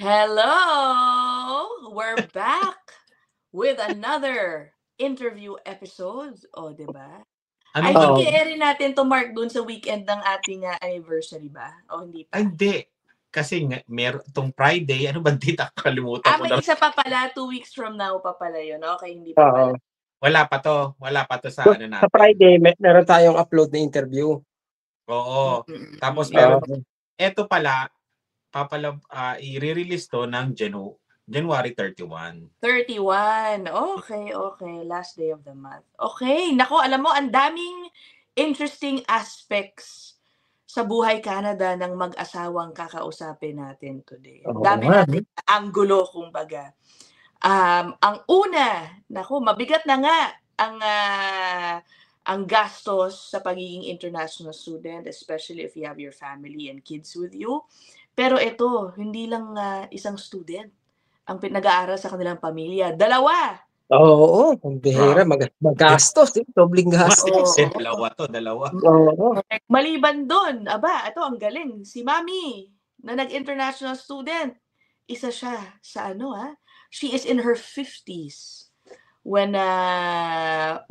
Hello! We're back with another interview episode. O, diba? I think Oo. i-airin natin to, Mark, dun sa weekend ng ating anniversary ba? O hindi pa? Ay, hindi. Kasi itong Friday, ano ba, di nakalimutan ko may na. isa pa pala, 2 weeks from now pa pala yun. Okay, hindi pa pala. Wala pa to sa ano natin. Sa Friday, meron tayong upload na interview. Oo. Tapos eto pala, i-release to ng January 31. 31. Okay. Last day of the month. Okay. Nako, alam mo, ang daming interesting aspects sa buhay Canada ng mag-asawang kakausapin natin today. Dami natin anggulo, kumbaga. Ang una, nako, mabigat na nga ang gastos sa pagiging international student, especially if you have your family and kids with you. Pero ito, hindi lang isang student ang nag-aaral sa kanilang pamilya. 2. Oo, ang bihira. Magastos. Dobling gastos. Dalawa. Oo. Maliban doon, ito ang galing. Si Mami, na nag-international student, isa siya sa she is in her 50s when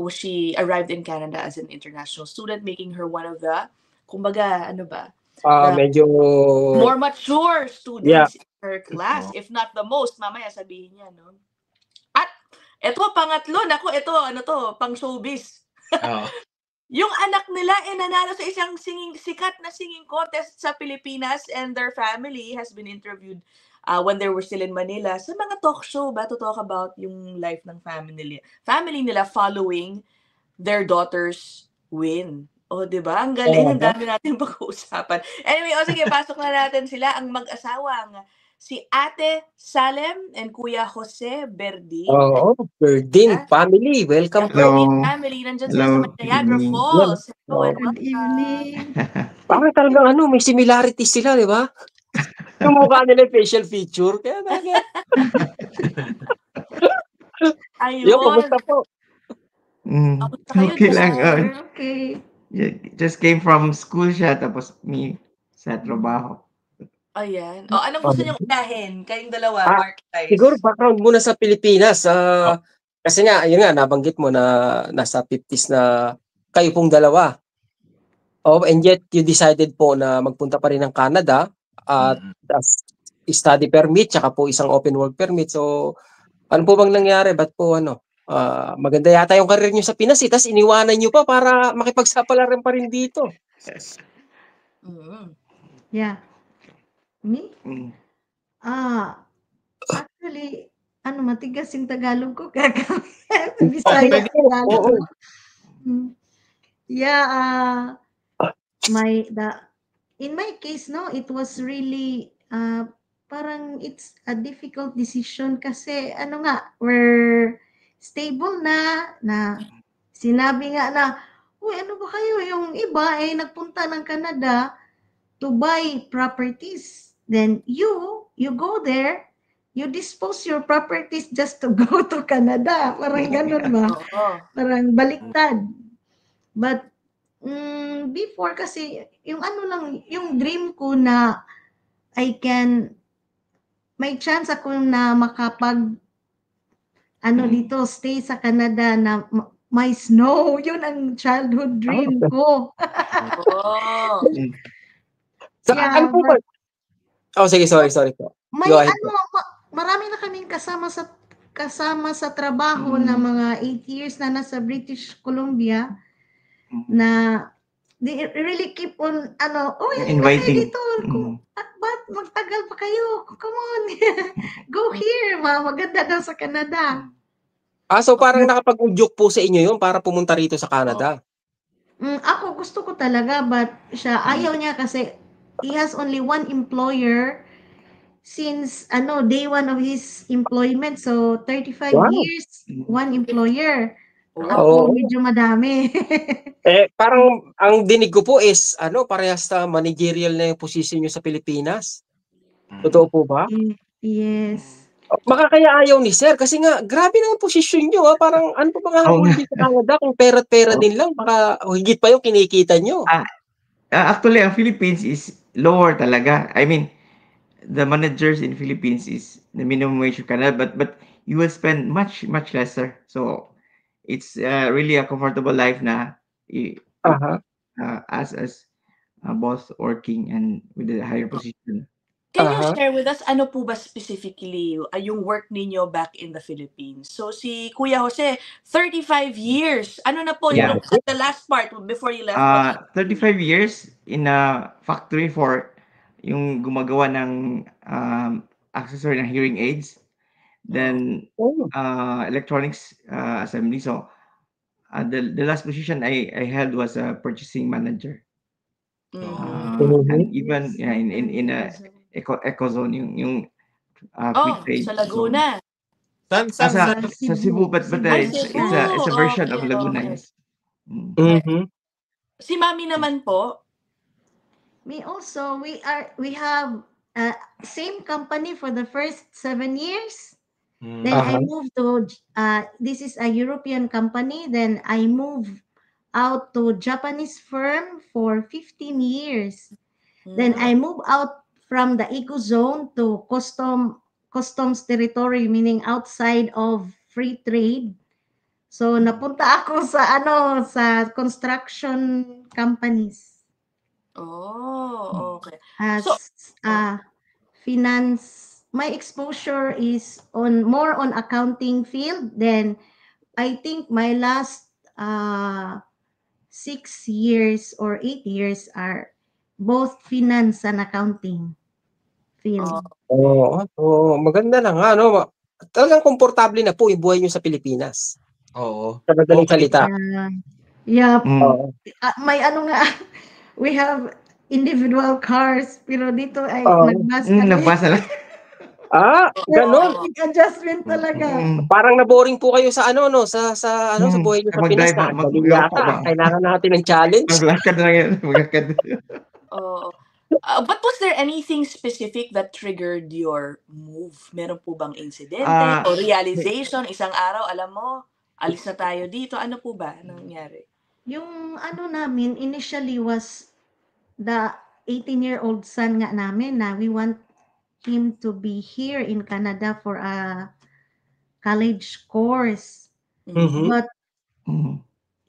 she arrived in Canada as an international student, making her one of the, kumbaga, medyo more mature students in her class, if not the most. Mamaya sabihin niya, no? At ito, pangatlo, pang showbiz. Yung anak nila nanalo sa isang sikat na singing contest sa Pilipinas, and their family has been interviewed when they were still in Manila sa mga talk show to talk about yung life ng family nila following their daughter's win. O, diba? Ang galing, ang dami natin pag-uusapan. Anyway, sige, pasok na natin sila, ang mag-asawang si Ate Salem and Kuya Jose Berdin. Berdin family. Welcome. Berdin family. Nandiyan sila sa Niagara Falls. Good evening. Parang talagang may similarities sila, di ba? Yung mukha nila facial feature. Kaya talaga. Ayun. Kumusta po? Okay lang. Okay. Just came from school siya, tapos me sa trabaho. Ayan. Anong gusto niyong unahin? Kayong dalawa, Mark Tice? Siguro background muna sa Pilipinas. Kasi nga, yun nga, nabanggit mo na nasa 50s na kayo pong dalawa. And yet, you decided po na magpunta pa rin ng Canada at study permit, tsaka po isang open work permit. So, ano po bang nangyari? Ba't po maganda yata yung career nyo sa Pinas, tapos iniwanan nyo pa para makipagsapalaran pa rin dito. Yeah. Me? Actually, matigas yung Tagalog ko. Bisaya Tagalog. Yeah, in my case, no, it was really parang it's a difficult decision kasi we're stable na sinabi nga na, uy, ano ba kayo, yung iba nagpunta ng Canada to buy properties. Then you go there, you dispose your properties just to go to Canada. Parang ganun ba? Parang baliktad. But before kasi, yung yung dream ko na may chance ako na makapag dito, stay sa Canada na may snow. Yun ang childhood dream ko. Ano po ba? Sige, sorry po. May marami na kaming kasama sa trabaho na mga 8 years na nasa British Columbia na they really keep on inviting dito. Ba't magtagal pa kayo? Come on. Go here. Maganda daw sa Canada. So parang nakapag-udyok po sa inyo yun para pumunta rito sa Canada? Ako gusto ko talaga, but siya ayaw niya kasi he has only one employer since day one of his employment. So 35 years, one employer. Ako medyo madami. Parang ang dinig ko po is parehas sa managerial na yung position nyo sa Pilipinas. Totoo po ba? Yes. Baka kaya ayaw ni Sir kasi nga grabe naman posisyon nyo. Parang ano pa ba nga dito sa Canada kung pera din lang, baka higit pa yung kinikita nyo. Actually, ang Philippines is lower talaga. I mean, the managers in Philippines is the minimum wage of Canada, but you will spend much lesser. So it's really a comfortable life na Aha. as both working and with a higher position. Can you Aha. share with us ano po ba specifically yung work ninyo back in the Philippines? So si Kuya Jose, 35 years. Ano na po Yeah. yung at the last part before you left? 35 years in a factory for yung gumagawa ng accessory ng hearing aids. Then Oh. electronics assembly. So the last position I held was a purchasing manager. And even in a eco zone yung free trade sa Laguna. Zone. Sa Cebu, but it's a version of Laguna. Yes. Si Mami naman po. Me also, we have same company for the first 7 years. Then I moved to this is a European company. Then I moved out to Japanese firm for 15 years. Then I moved out from the eco zone to customs territory, meaning outside of free trade. So napunta ako sa construction companies. Oh, okay. As finance, my exposure is more on accounting field. Then I think my last 6 years or 8 years are both finance and accounting field. Maganda na nga, no? Talagang komportable na po yung buhay nyo sa Pilipinas. Oo. Sa madaling salita. Yeah. May we have individual cars, pero dito ay nagbasa lang. Ganon. Adjustment talaga. Parang naboring po kayo sa sa buhay niyo sa Pinas na. Kailangan natin ng challenge. Maglakad na yan. But was there anything specific that triggered your move? Meron po bang incidente o realization? Isang araw, alam mo, alis na tayo dito. Ano po ba nangyari? Yung namin initially was the 18-year-old son nga namin na we want him to be here in Canada for a college course. But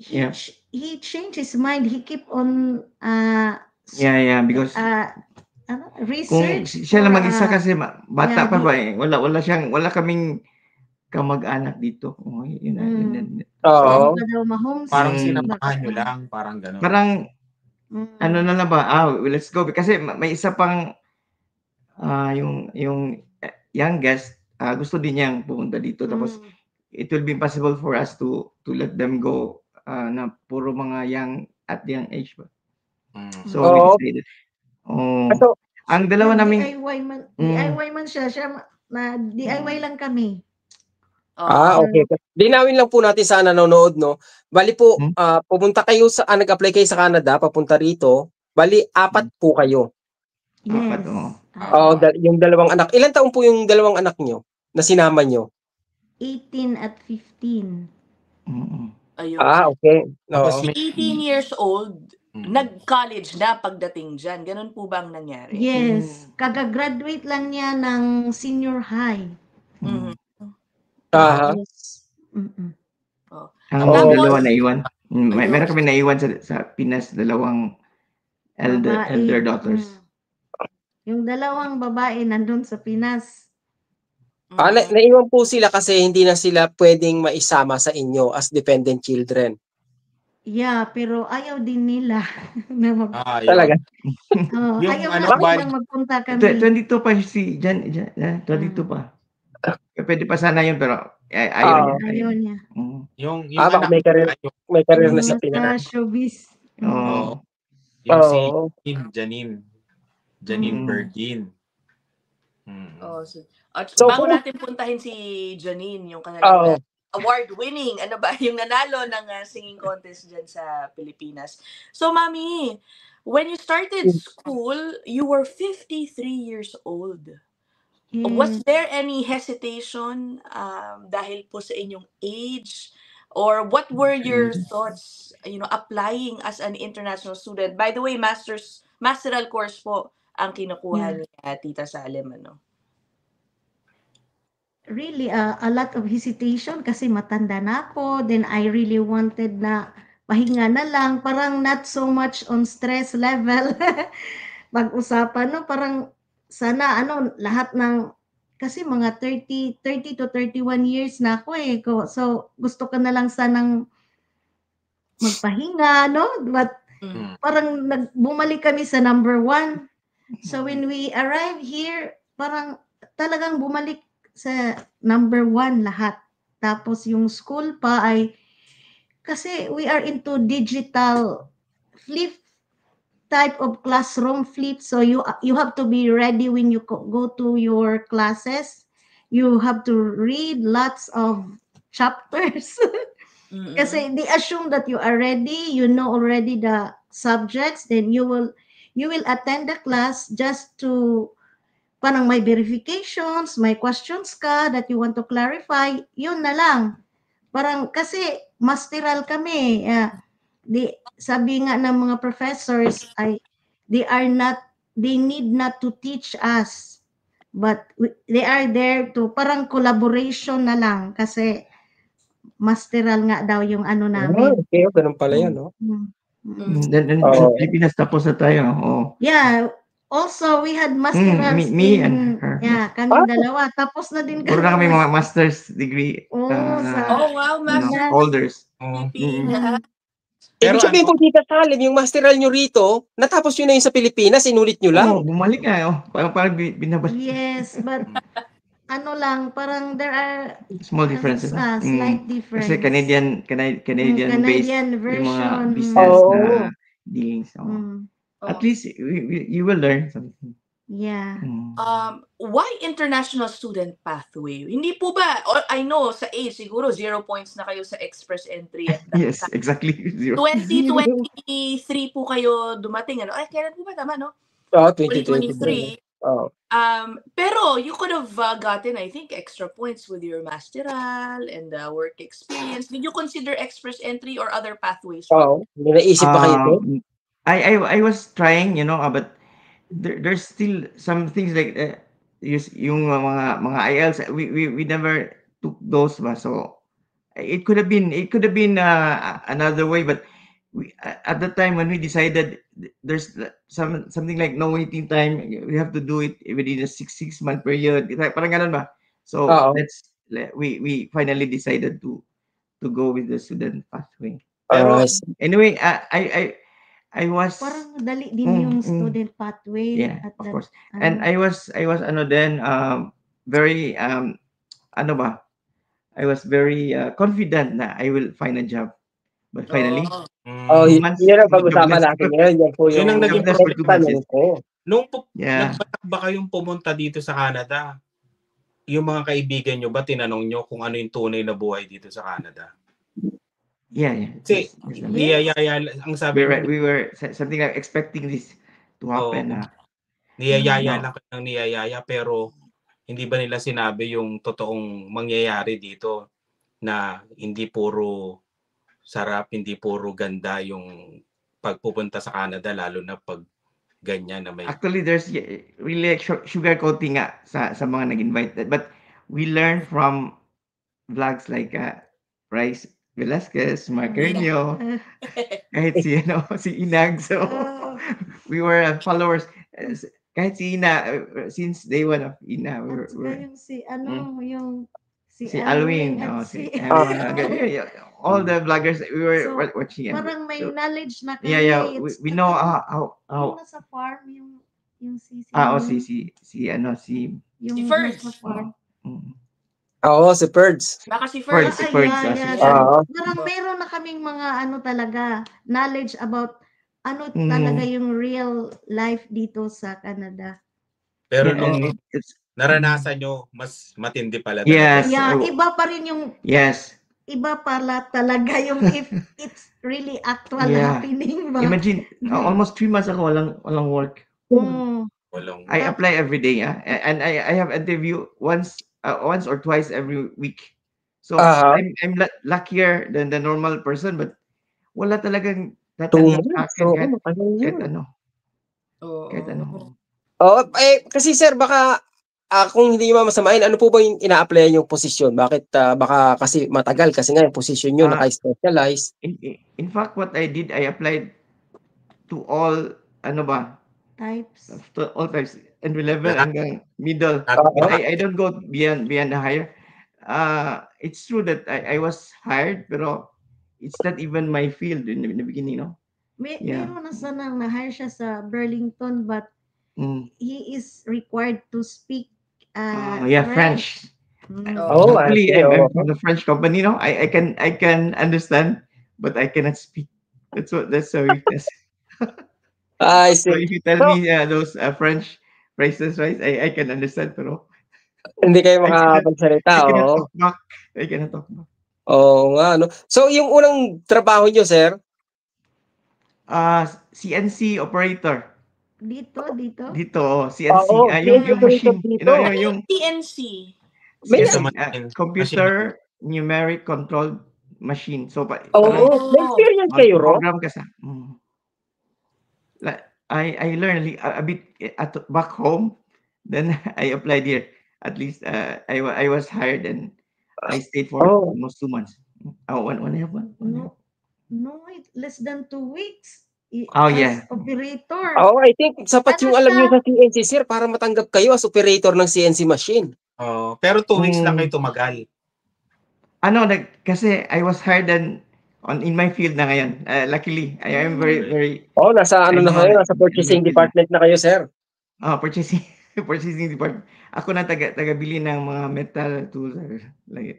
he changed his mind. He kept on because research. Kung siya lang mag-isa kasi bata pa ba eh. Wala kaming kamag-anak dito. Parang sinamahan nyo lang, parang gano'n. Parang ano na lang ba? Let's go. Kasi may isa pang yung youngest gusto din niyang pumunta dito. Tapos it will be impossible for us to let them go na puro mga young at young age ba. So we decided. Ang dalawa namin DIY man siya na DIY lang kami. Okay. Linawin lang po natin sa nanonood, no? Bali po, pumunta kayo nag-apply kayo sa Canada, papunta rito. Bali, 4 po kayo. Yes. Yung dalawang anak. Ilan taon po yung dalawang anak nyo na sinama nyo? 18 at 15. Ayun. Okay. Tapos 18 years old, nag-college na pagdating dyan. Ganun po ba ang nangyari? Yes. Kagagraduate lang niya ng senior high. Ang dalawa naiwan. Meron kami naiwan sa Pinas, dalawang elder daughters. Yung dalawang babae nandun sa Pinas. Naiwan po sila kasi hindi na sila pwedeng maisama sa inyo as dependent children. Yeah, pero ayaw din nila na talaga. Ayaw na magpunta kami. 22 pa si Jan, 22 pa. Pwede pa sana yun pero ayaw niya. Yung may career na sa Pinas. Showbiz. Yung si Janine Bergin. Bago natin puntahin si Janine, yung kanilang award-winning, yung nanalo ng singing contest dyan sa Pilipinas. So, Mami, when you started school, you were 53 years old. Was there any hesitation dahil po sa inyong age? Or what were your thoughts, applying as an international student? By the way, masteral course po ang kinukuha niya, Tita Salem, ano? Really, a lot of hesitation kasi matanda na ako. Then I really wanted na pahinga na lang. Parang not so much on stress level. Pag-usapan, no? Parang sana, lahat ng, kasi mga 30 to 31 years na ako eh. So, gusto ko na lang sanang magpahinga, no? But parang bumalik kami sa number 1. So when we arrive here, parang talagang bumalik sa number 1 lahat. Tapos yung school pa ay, kasi we are into digital flip type of classroom flip. So you have to be ready when you go to your classes. You have to read lots of chapters. Kasi they assume that you are ready, you know already the subjects, then you will attend the class just to parang may verifications, may questions ka that you want to clarify, yun na lang. Parang kasi masteral kami. Sabi nga ng mga professors ay they need not to teach us, but they are there to parang collaboration na lang kasi masteral nga daw yung ano namin. Okay, ganun pala yan, no? Then Pilipinas tapos na tayo. Oh. Yeah. Also, we had masterals me and her. Yeah, kami dalawa. Tapos na din kami. Puro na kami mga master's degree wow, master holders. Ibig sabihin po, Tita Salem, yung masteral nyo rito, natapos nyo na yun sa Pilipinas, inulit nyo lang? Bumalik nga. Parang binabas. Yes, but parang there are small differences. Slight difference. Kasi Canadian based version. Yung mga business na dealings. At least you will learn something. Yeah. Why international student pathway? Hindi po ba, I know sa A siguro 0 points na kayo sa express entry at that yes, time. exactly. 2023 po kayo dumating, ano? Kailan po ba tama, no? 2023. Pero you could have gotten, I think, extra points with your masteral and work experience. Did you consider express entry or other pathways? May naisip pa kayo? I was trying, but there's still some things like yung mga IELTS. We never took those ba, so it could have been another way, but at the time when we decided there's something like no waiting time, we have to do it within a 6-month period, parang ganun ba. So we finally decided to go with the student pathway. Pero anyway, I was parang dali din yung student pathway. Yeah, of course. And I was then very I was very confident na I will find a job. But finally, yun ang pag-usapan natin ngayon. Yan po yung naging tanong ko. Nung nagpatak ba kayong pumunta dito sa Canada, yung mga kaibigan nyo ba tinanong nyo kung ano yung tunay na buhay dito sa Canada? Yeah. Kasi, niyayaya, ang sabi we were something like expecting this to happen. Niyayaya lang kayo ng niyayaya, pero hindi ba nila sinabi yung totoong mangyayari dito na hindi puro sarap, hindi puro ganda yung pagpupunta sa Canada, lalo na pag ganyan na may... Actually, there's really sugar coating nga sa mga nag-invite. But we learned from vlogs like Bryce Velasquez, Mark Ernio, kahit si Inag. So we were followers. Kahit si Ina, since day one of Ina, si Alwin, all the vloggers we were watching. Parang may knowledge na kami. Yeah, we know how sa farm yung si Ferds. Si Ferds. Baka si Ferds. Parang meron na kaming mga talaga knowledge about talaga yung real life dito sa Canada. Pero nung naranasan nyo, mas matindi pala. Yes. Iba pa rin yung... Yes. Iba pala talaga yung if it's really actual happening ba? Imagine, almost 3 months ako walang work. I apply every day, and I have interview once or twice every week. So I'm luckier than the normal person, but wala talagang tatanggap sa akin kahit ano. Kasi sir, baka kung hindi mo masamain, ano po ba yung ina-applyan yung posisyon? Bakit baka kasi matagal kasi nga yung posisyon nyo naka-specialize. In fact, what I did, I applied to all, Types. to all types, entry level Lahat. hanggang middle. Lahat. I don't go beyond the higher. It's true that I was hired, pero it's not even my field in the beginning, no? Yeah. Meron na sanang na-hire siya sa Burlington, but he is required to speak French. I Luckily, see. I'm from the French company, no? I can understand, but I cannot speak. That's a weakness. I So see. if you tell me those French phrases, right? I can understand, pero Hindi kayo makapagsalita, I cannot oo. talk back. I cannot talk back. Oo nga, no? So, yung unang trabaho nyo, sir? CNC operator. Dito. CNC. Oo, Yung CNC machine. dito. Yung TNC. CNC, computer numeric controlled machine. So, may experience kayo, Ro? program ka sa. I learned a bit back home. Then I applied here. At least I was hired and I stayed for almost 2 months. One and a half month. No, less than 2 weeks. Yeah. Operator. I think sapat yung alam niyo sa CNC, sir, para matanggap kayo as operator ng CNC machine. Pero 2 weeks lang kayo tumagal. Kasi I was hired in my field na ngayon. Luckily, I am very, very... nasa nasa purchasing department na kayo, sir. Purchasing department. Ako na taga-bili ng mga metal tools.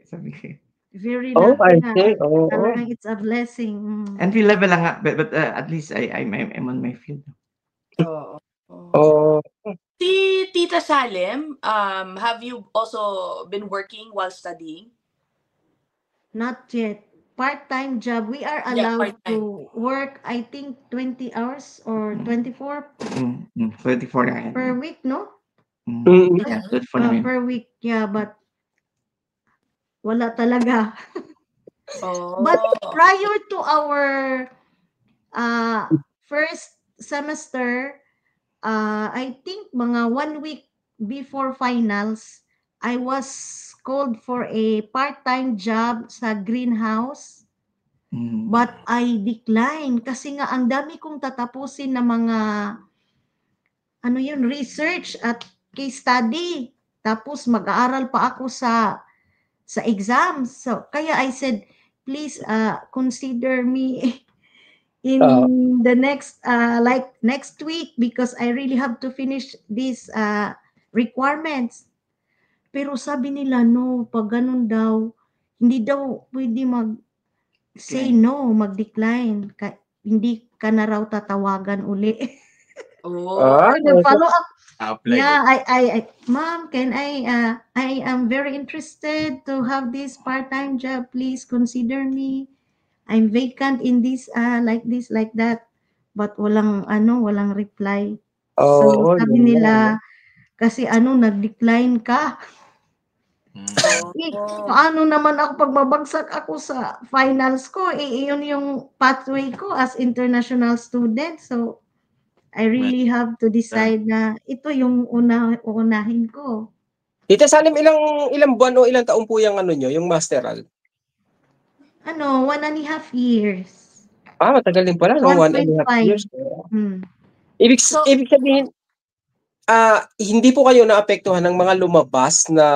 Sabi ko. Very lucky na. Talagang it's a blessing. Entry level lang nga, but at least I'm on my field. Si Tita Salem, have you also been working while studying? Not yet. Part-time job. We are allowed to work, I think, 20 hours or 24 24 per week, no? Yeah, 24 per week, but wala talaga. But prior to our first semester, I think mga 1 week before finals, I was called for a part-time job sa greenhouse. But I declined kasi nga ang dami kong tatapusin na mga research at case study. Tapos mag-aaral pa ako sa exams. So kaya I said, please consider me in the next next week because I really have to finish these requirements. Pero sabi nila, no, pag ganun daw, hindi daw pwede say no, mag-decline. Hindi ka na raw tatawagan uli. Follow up. Yeah, I ma'am, can I am very interested to have this part-time job. Please consider me. I'm vacant in this like this, like that. But walang reply. So sabi nila, kasi nag-decline ka. Paano naman ako pagbabagsak ako sa finals ko? Iyon yung pathway ko as international student. So I really have to decide na ito yung uunahin ko. Tita Salem, ilang buwan o ilang taon po yung yung masteral? 1.5 years. Matagal din pala, no? 1.5 years. Ibig sabihin, hindi po kayo naapektuhan ng mga lumabas na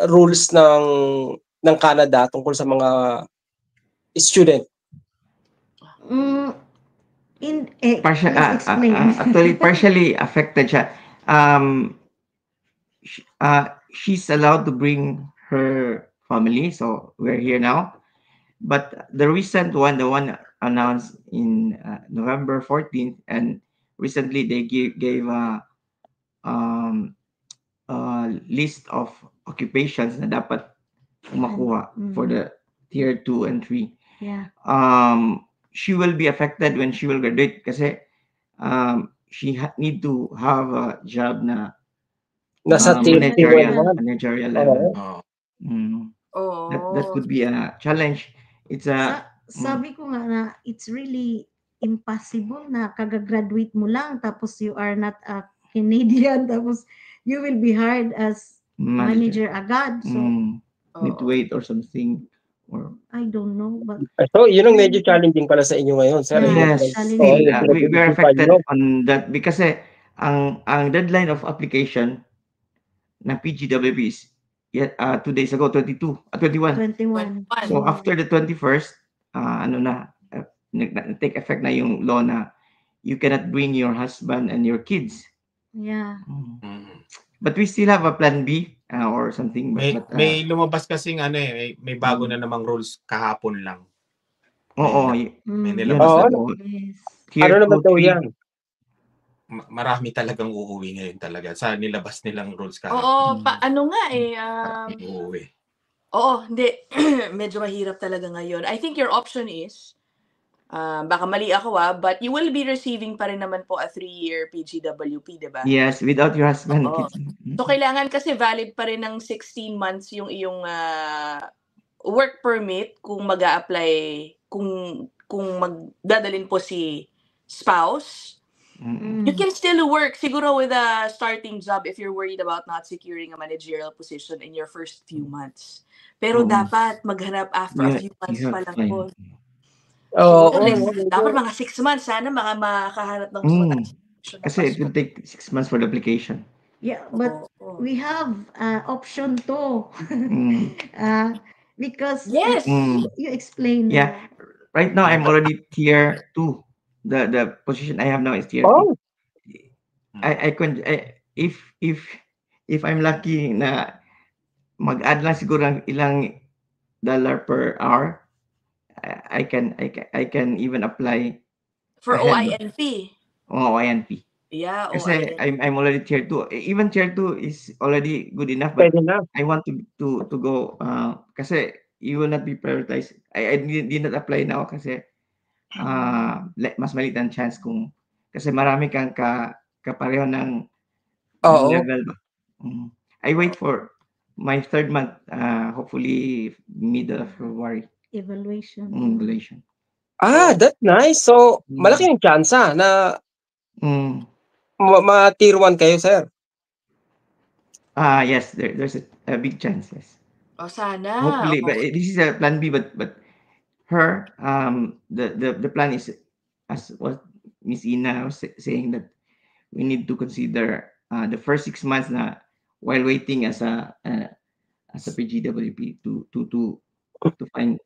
rules ng Canada tungkol sa mga student? Actually, partially affected siya. She's allowed to bring her family, so we're here now. But the recent one, the one announced in November 14th, and recently they gave a list of occupations na dapat makuha for the tier 2 and 3. Yeah. She will be affected when she will graduate kasi she need to have a job na nasa managerial level. That could be a challenge. It's a sabi ko nga na it's really impossible na kagagraduate mo lang tapos you are not Canadian, tapos you will be hired as manager agad. So, need to wait or something. Or I don't know, but So, yun ang medyo challenging pala sa inyo ngayon, sir. yes, challenging. still, we are affected on that because ang deadline of application ng PGWP is 2 days ago, 21. 21. So after the 21st, take effect na yung law na you cannot bring your husband and your kids. Yeah. But we still have a plan B or something. May lumabas kasing may bago na namang rules kahapon lang. Oo. May nilabas na. Ano naman daw yan? Marami talagang uuwi ngayon talaga sa nilabas nilang rules kahapon. Oo, ano nga uuwi. Oo, hindi. Medyo mahirap talaga ngayon. I think your option is, baka mali ako but you will be receiving pa rin naman po a 3-year PGWP, diba? Yes, without your husband. So, kailangan kasi valid pa rin ng 16 months yung iyong work permit kung mag-a-apply, kung magdadalin po si spouse. You can still work siguro with a starting job if you're worried about not securing a managerial position in your first few months. Pero dapat maghanap after a few months pa lang po. Dapat mga 6 months sana makahanap ng position. Kasi it will take 6 months for the application. Yeah, but we have option 2. Because yes, you explained. Yeah, right now I'm already tier 2. The position I have now is tier 2. I can if I'm lucky na mag-add lang siguro ng ilang dollar per hour, I can even apply for OINP. OINP. Yeah, kasi I'm already tier 2. Even tier 2 is already good enough, but I want to go kasi you will not be prioritized. I did not apply now kasi mas maliit ang chance kasi marami kang kapareho ng level. I wait for my 3rd month, hopefully middle of February. Evaluation. That's nice. So, malaki yung chance na ma-tier 1 kayo, sir. Yes, there's a big chance, yes. Sana. Hopefully, but this is a plan B, but her, the plan is, as what Miss Ina was saying, that we need to consider the first 6 months na while waiting as a PGWP to find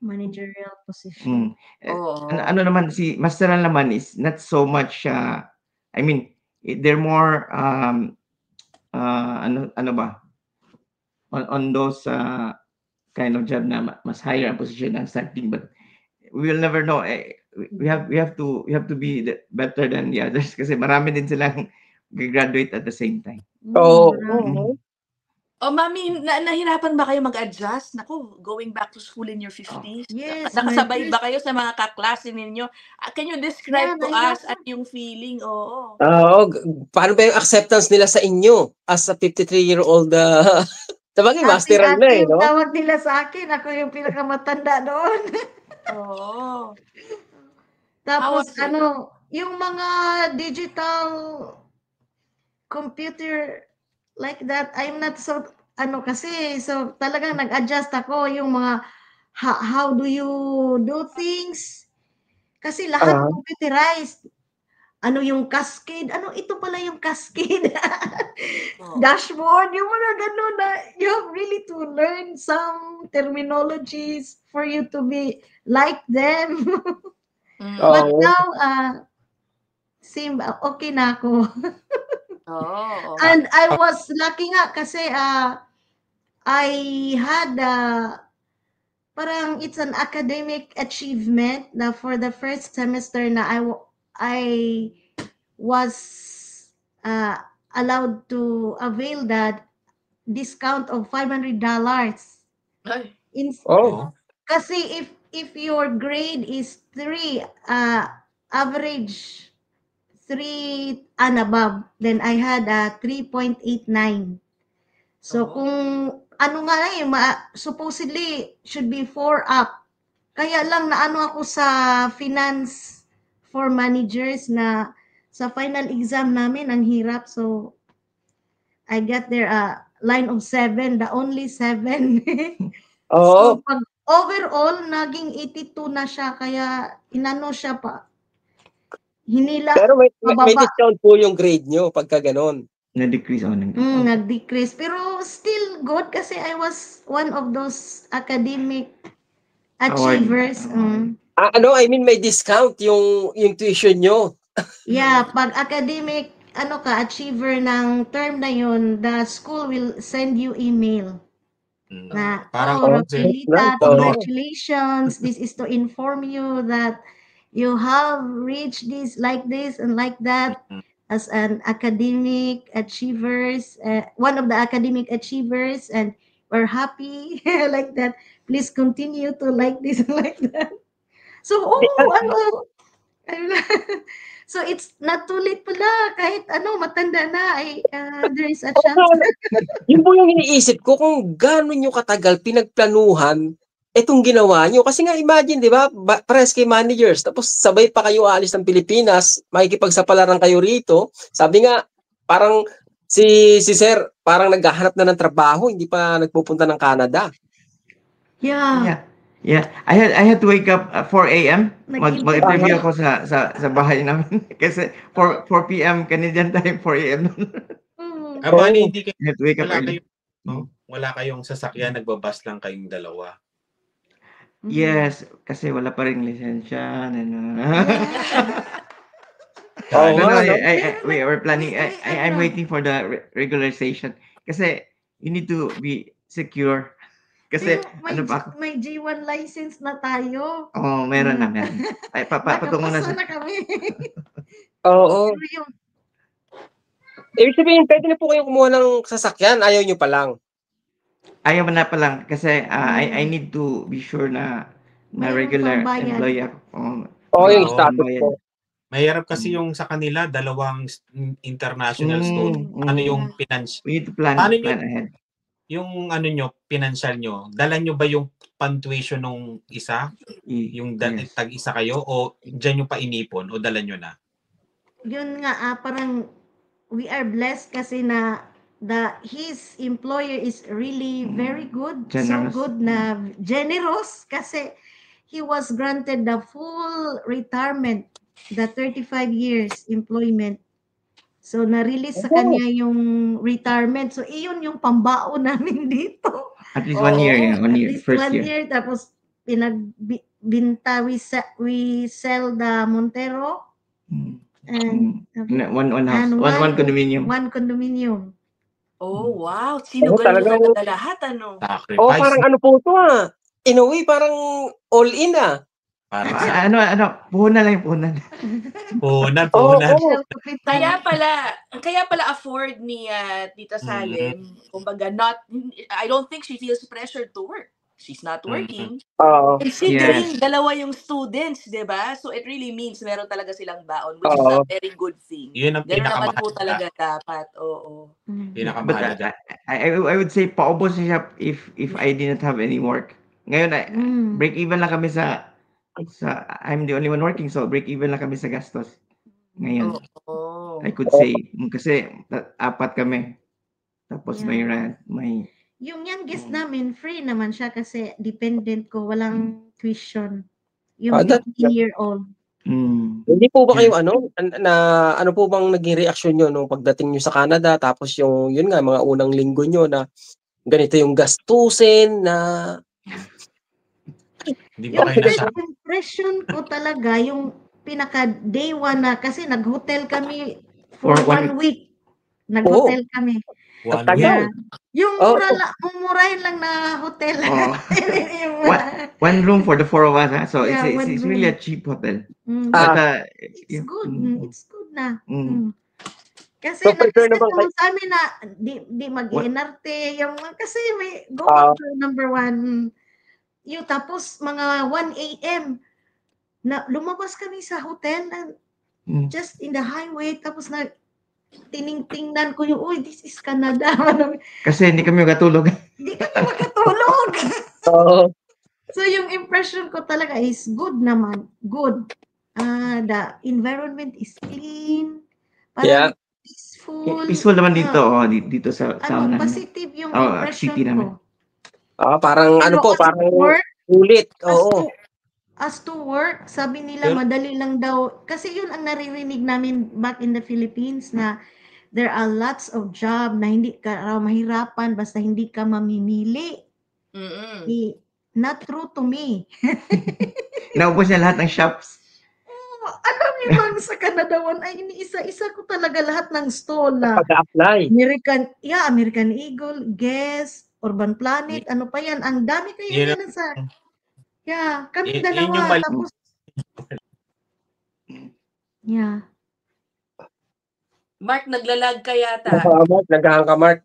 managerial position. Ano naman si Master naman is not so much. I mean, they're more ano ba on those kind of job na mas higher position ang starting, but we will never know. We have to be better than the others kasi marami din silang graduate at the same time. Mami, nahirapan ba kayo mag-adjust? Naku, going back to school in your 50s? Yes. Nakasabay ba kayo sa mga kaklase ninyo? Can you describe to us at yung feeling? Paano ba yung acceptance nila sa inyo as a 53-year-old sabagay, masteral na no? Tawag nila sa akin, ako yung pinakamatanda doon. Tapos yung mga digital computer like that, I'm not so kasi so talagang nag-adjust ako yung mga how do you do things kasi lahat computerized. Ano yung cascade? Ito pala yung cascade? Dashboard, yung mga ganun na you have really to learn some terminologies for you to be like them. But now, okay na ako. And I was lucky nga kasi I had parang it's an academic achievement na for the first semester na I was allowed to avail that discount of $500. Kasi if your grade is 3, average 3 and above, then I had a 3.89. So kung supposedly should be 4 up. Kaya lang ako sa finance for managers na sa final exam namin, ang hirap. So, I got there a line of 7, the only 7. Oo. So, pag overall, naging 82 na siya, kaya inano siya pa. Hinila, Pero may pababa. discount po yung grade nyo pagka ganon. Na-decrease Nag-decrease. Pero still good kasi I was one of those academic achievers. I mean may discount yung tuition nyo. Yeah, pag academic achiever ng term na yun, the school will send you email. Na, Rogelita, congratulations. This is to inform you that you have reached this like this and like that as an academic achievers, one of the academic achievers, and we're happy like that. Please continue to like this and like that. So, so it's not too late pala. Kahit matanda na, there is a chance. Yun po yung iniisip ko kung gano'n nyo katagal pinagplanuhan itong ginawa nyo. Kasi nga imagine, di ba, pares kay managers, tapos sabay pa kayo alis ng Pilipinas, makikipagsapalaran kayo rito. Sabi nga, parang si Sir, parang naghahanap na ng trabaho, hindi pa nagpupunta ng Canada. Yeah. I had to wake up at 4 a.m. Mag-interview ako sa bahay namin. Kasi 4 p.m. Canadian time, 4 a.m. Abani, hindi kayo, wala kayong sasakyan, nagbabas lang kayong dalawa. Yes, kasi wala pa ring lisensya. We are planning. I'm waiting for the regularization. Kasi you need to be secure. Kasi may G1 license na tayo. Meron na. Ay, papatungo na sa. Kami. Oo. Ibig sabihin, pwede na po kayong kumuha ng sasakyan, ayaw nyo pa lang. Ayaw na pa lang kasi I need to be sure na regular employee ako. Yung status ko. Mahirap kasi yung sa kanila, dalawang international student. Ano yung finance? We need to plan ahead. Yung financial nyo, dala nyo ba yung pan-tuition nung isa? Yung tag-isa kayo? O dyan yung painipon? O dala nyo na? Yun nga, parang we are blessed kasi na his employer is really very good. Generous. So good na generous kasi he was granted the full retirement, the 35 years employment. So, na-release sa kanya yung retirement. So, iyon yung pambaon namin dito. At least 1 year. At least one year. Tapos, pinagbinta, we sell the Montero. And one condominium. One condominium. Oh, wow. Sinugal mo talaga lahat, Sacrifice. Parang po ito In a way, parang all-in puhunan lang. Puhunan. Kaya pala afford ni Tita Salem, kumbaga I don't think she feels pressured to work. She's not working. Considering dalawa yung students, di ba? So it really means meron talaga silang baon, which is a very good thing. Yun ang naman po talaga dapat. Pinakamahalaga. I would say paubos siya if I didn't have any work. Ngayon, break even lang kami sa I'm the only one working, so break even lang kami sa gastos. Ngayon, I could say, kasi 4 kami. Tapos may rent, may... Yung youngest namin, free naman siya kasi dependent ko, walang tuition. Yung 15-year-old. Hindi po ba kayo ano po bang naging reaksyon nyo nung pagdating nyo sa Canada, tapos yun nga, mga unang linggo nyo na ganito yung gastusin na... Yung impression ko talaga, yung pinaka day 1 na, kasi nag-hotel kami for 1 week. Nag-hotel kami. Yung murahin lang na hotel. One room for the 4 of us. So it's really a cheap hotel. But it's good. It's good na. Kasi So, nag-set naman sa amin na di mag-inarte. Kasi may go to number 1. Yung tapos mga 1 a.m. na lumabas kami sa hotel and just in the highway, tapos na tingnan ko yung, this is Canada. Kasi hindi kami makatulog. Hindi kami makatulog. So yung impression ko talaga is good naman. Good. The environment is clean, Yeah. parang peaceful. Peaceful naman dito, dito sa Ano, unahan. positive yung impression city naman. ko. Parang ano Pero po, as parang work, ulit. Oo. as to work, sabi nila Pero- madali lang daw. Kasi yun ang naririnig namin back in the Philippines na there are lots of job na hindi ka raw mahirapan basta hindi ka mamimili. Not true to me. Naubos niya lahat ng shops. Alam niyo bang sa Canadawan ay iniisa-isa ko talaga lahat ng stall na Pag-apply. American Eagle, Guess, Urban Planet, ano pa yan. Ang dami kayo Yun yan sa... kami Yun yung dalawa. mali- Tapos... Yeah. Mark, naglalag ka yata. Nag-hang ka, Mark.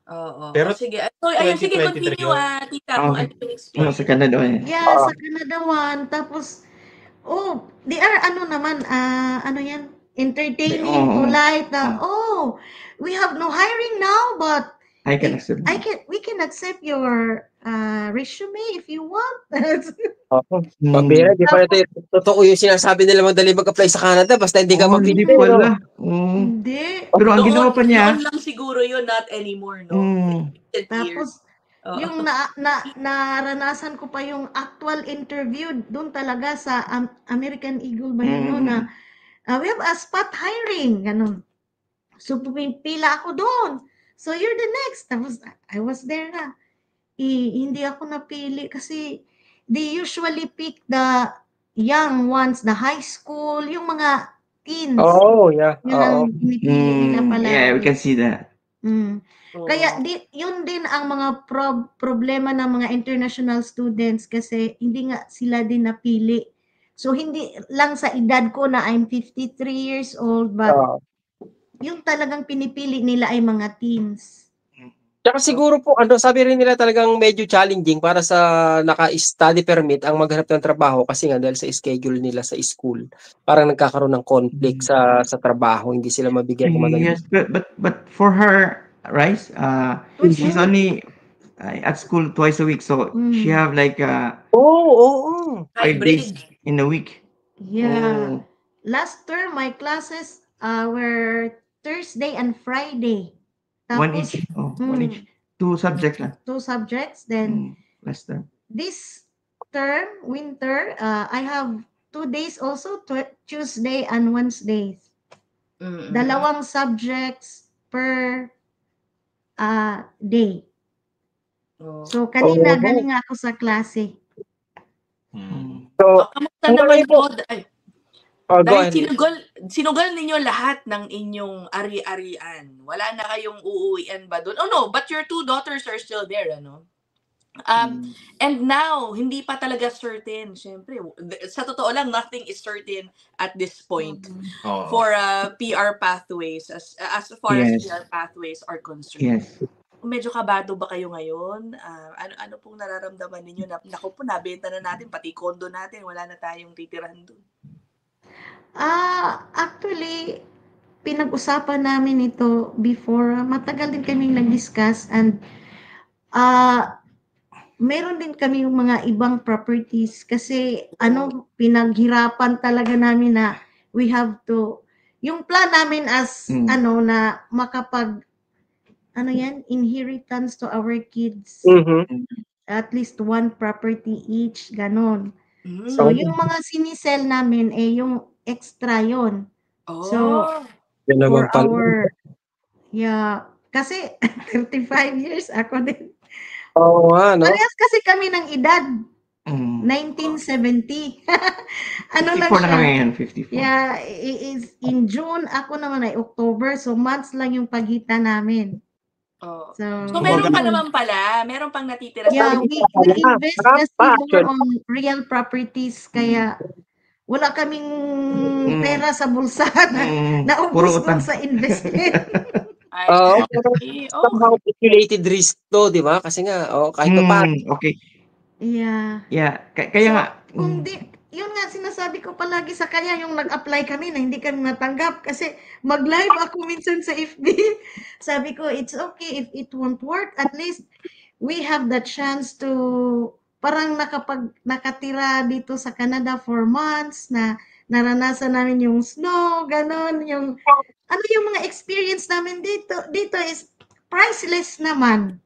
Oo. Pero sige. So, ayun, sige, 2023 continue, tita. Kung ano yung experience. Sa Canada. Sa Canadawan. Tapos, they are ano yan? Entertaining, polite. We have no hiring now, but we can accept your resume if you want. Pabira, di pa ito totoo yung sinasabi nila madali mag-apply sa Canada basta hindi ka Hindi mapili. pala. Hindi. Pero ang ginawa pa niya. Noon lang siguro yun, not anymore, no? Tapos, yung naranasan ko pa yung actual interview doon talaga sa American Eagle ba yun, no, na we have a spot hiring, ganun. So, pumipila ako doon. So, you're the next. Tapos, I was there na. Hindi ako napili kasi they usually pick the young ones, the high school, yung mga teens. Yeah. Yun ang pinipili nila pala. Yeah, we can see that. Kaya yun din ang mga problema ng mga international students kasi hindi nga sila din napili. So hindi lang sa edad ko na I'm 53 years old, but yung talagang pinipili nila ay mga teens. Tsaka siguro po, sabi rin nila talagang medyo challenging para sa naka-study permit ang maghanap ng trabaho kasi nga dahil sa schedule nila sa school. Parang nagkakaroon ng conflict sa trabaho, hindi sila mabigyan ng madali. Yes, but for her, Rice, she's only at school twice a week, so she have like 5 days in a week. Yeah. Last term, my classes were Thursday and Friday. Tapos, one each. 2 subjects lang. 2 subjects. Then, last term. This term, winter, I have 2 days also, Tuesday and Wednesdays. 2 subjects per day. So, kanina galing ako sa klase. So, kamusta naman po? Dahil sinugal ninyo lahat ng inyong ari-arian. Wala na kayong uuwian ba doon? Oh no, but your 2 daughters are still there, ano? And now, hindi pa talaga certain. Siyempre, sa totoo lang, nothing is certain at this point for PR pathways, as far as PR pathways are concerned. Yes. Medyo kabado ba kayo ngayon? Ano pong nararamdaman ninyo? Naku po, nabenta na natin, pati kondo natin, wala na tayong titirahan doon. Actually, pinag-usapan namin ito before. Matagal din kaming nag-discuss and meron din kami mga ibang properties kasi pinaghirapan talaga namin na we have to, yung plan namin as na makapag inheritance to our kids. At least 1 property each, ganon. So, yung mga sinisell namin, yung extra yon. So, for our, kasi 35 years ako din. Parehas kasi kami ng edad. 1970. Lang 54 na kami ngayon, 54. Yeah, is in June, ako naman ay October, so months lang yung pagitan namin. So meron pa naman pala, meron pang natitira sa we invest kasi more on real properties, kaya wala kaming pera sa bulsa na naubos sa investment. Somehow calculated risk to, di ba? Kasi nga, kahit pa okay. Yeah. Kaya nga. Kung yun nga sinasabi ko palagi sa kanya, yung nag-apply kami na hindi kami natanggap kasi mag-live ako minsan sa FB. Sabi ko, it's okay if it won't work. At least we have the chance to parang nakatira dito sa Canada for months na naranasan namin yung snow, ganon, yung mga experience namin dito is priceless naman.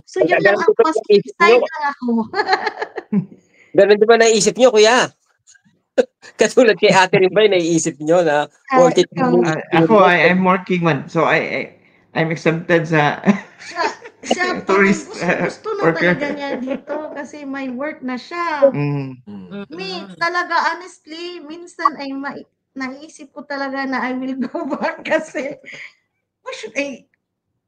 So yun lang ako, mas excited lang ako. Ganun di ba naisip nyo, kuya? Katulad kay Ate rin ba, naiisip nyo na worth it? Ako, I'm working man. So I'm exempted sa siya tourist gusto na talaga niya dito kasi may work na siya. Talaga honestly, minsan ay naisip ko talaga na I will go back kasi why should I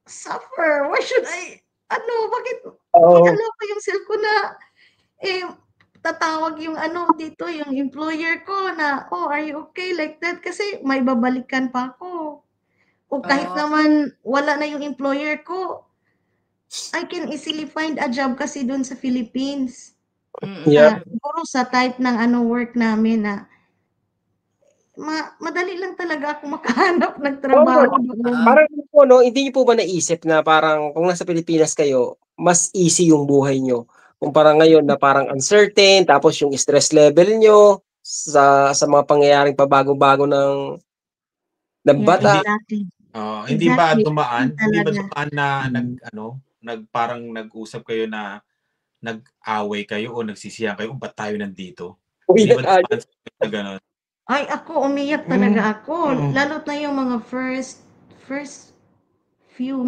suffer? Why should I bakit alam ko yung self ko na tatawag yung dito, yung employer ko na, are you okay like that? Kasi may babalikan pa ako. O kahit naman wala na yung employer ko, I can easily find a job kasi doon sa Philippines. Siguro sa type ng work namin na madali lang talaga ako makahanap ng trabaho. Parang hindi niyo po ba naisip na parang kung nasa Pilipinas kayo, mas easy yung buhay nyo? Kumpara ngayon na parang uncertain, tapos yung stress level nyo sa mga pangyayaring pabago-bago ng bata. Hindi ba dumaan na parang nag-usap kayo na nag-away kayo o nagsisiyan kayo, ba't tayo nandito? Hindi ba dumaan na Ay, ako, umiyak talaga ako. Lalo't na yung mga first few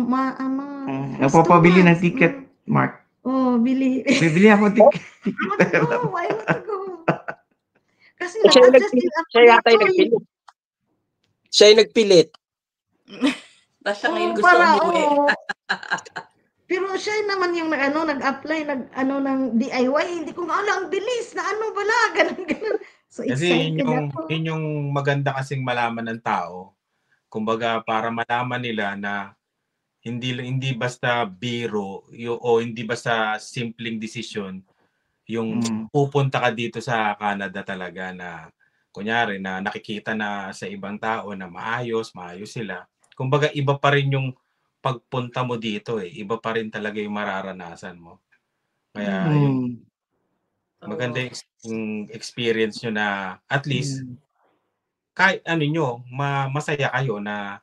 napapabili ng ticket, Mark. Bili ako ticket. I want to go. Kasi siya yung nagpilit. Tapos siya ngayon gusto umuwi. Pero siya naman yung nag-apply ng DIY. Hindi ko nga alam, bilis na bala, ganun. So kasi yun yung maganda kasing malaman ng tao. Kumbaga para malaman nila na hindi basta biro o hindi basta simpleng desisyon yung pupunta ka dito sa Canada talaga na kunyari na nakikita na sa ibang tao na maayos sila. Kumbaga iba pa rin yung pagpunta mo dito iba pa rin talaga yung mararanasan mo. Kaya yung maganda yung experience nyo na at least kahit masaya kayo na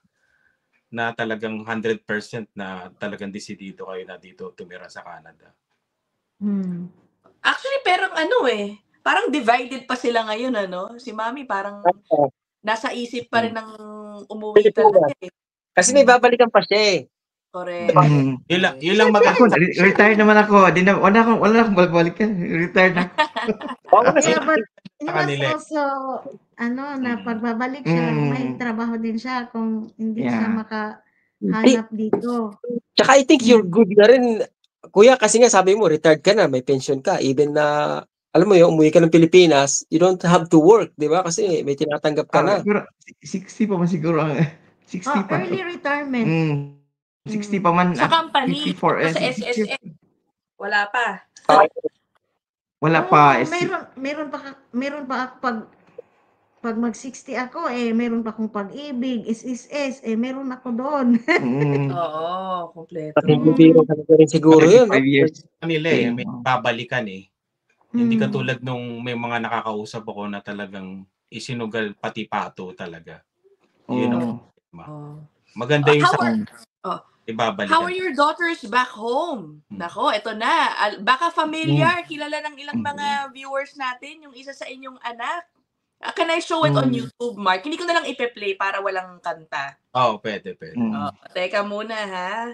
talagang 100% na talagang desidido kayo na dito tumira sa Canada. Actually, pero parang divided pa sila ngayon, Si Mami parang nasa isip pa rin ng umuwi talaga Kasi may babalikan pa siya Correct. Yun lang maganda. Retired naman ako. Wala akong babalikan. Retired na. But also, na pagbabalik siya, may trabaho din siya kung hindi siya makahanap dito. Tsaka I think you're good na rin, kuya, kasi nga sabi mo, retired ka na, may pension ka, even na, alam mo yun, umuwi ka ng Pilipinas, you don't have to work, di ba? Kasi may tinatanggap ka na. Pero 60 pa man siguro. 60 pa. Early retirement. 60 pa man. Sa company, 54 sa SSS, wala pa. Wala pa. Meron pa ako pag mag-60 ako, meron pa akong Pag-ibig, SSS, meron ako doon. Oo, kompleto. Biro ka na rin siguro yun. 5 years. Kanila may babalikan Hindi katulad nung may mga nakakausap ako na talagang isinugal pati pato talaga. Yun ang maganda yung ibabalikan. How are your daughters back home? Nako, eto na. Baka familiar, kilala ng ilang mga viewers natin, yung isa sa inyong anak. Can I show it on YouTube, Mark? Hindi ko na lang ipe-play para walang kanta. Pwede. Teka muna, ha?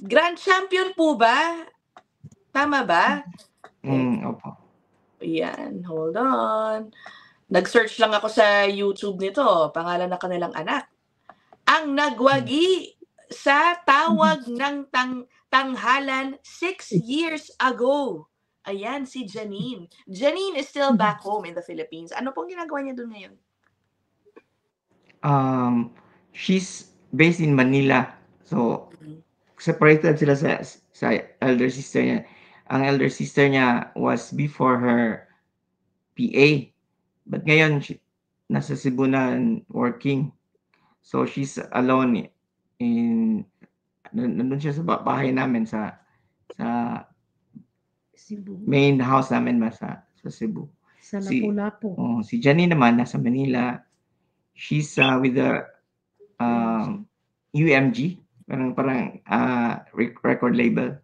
Grand champion po ba? Tama ba? Opo. Yan, hold on. Nag-search lang ako sa YouTube nito, pangalan ng kanilang anak. Ang nagwagi sa tawag ng tanghalan 6 years ago. Ayan, si Janine. Janine is still back home in the Philippines. Ano pong ginagawa niya doon ngayon? She's based in Manila. So, separated sila sa elder sister niya. Ang elder sister niya was before her PA. But ngayon, nasa Cebu na working. So, she's alone nandun siya sa bahay namin sa Cebu. main house namin sa Cebu. Sa Si- Lapu-Lapu. Si Janine naman nasa Manila. She's with the UMG, parang record label.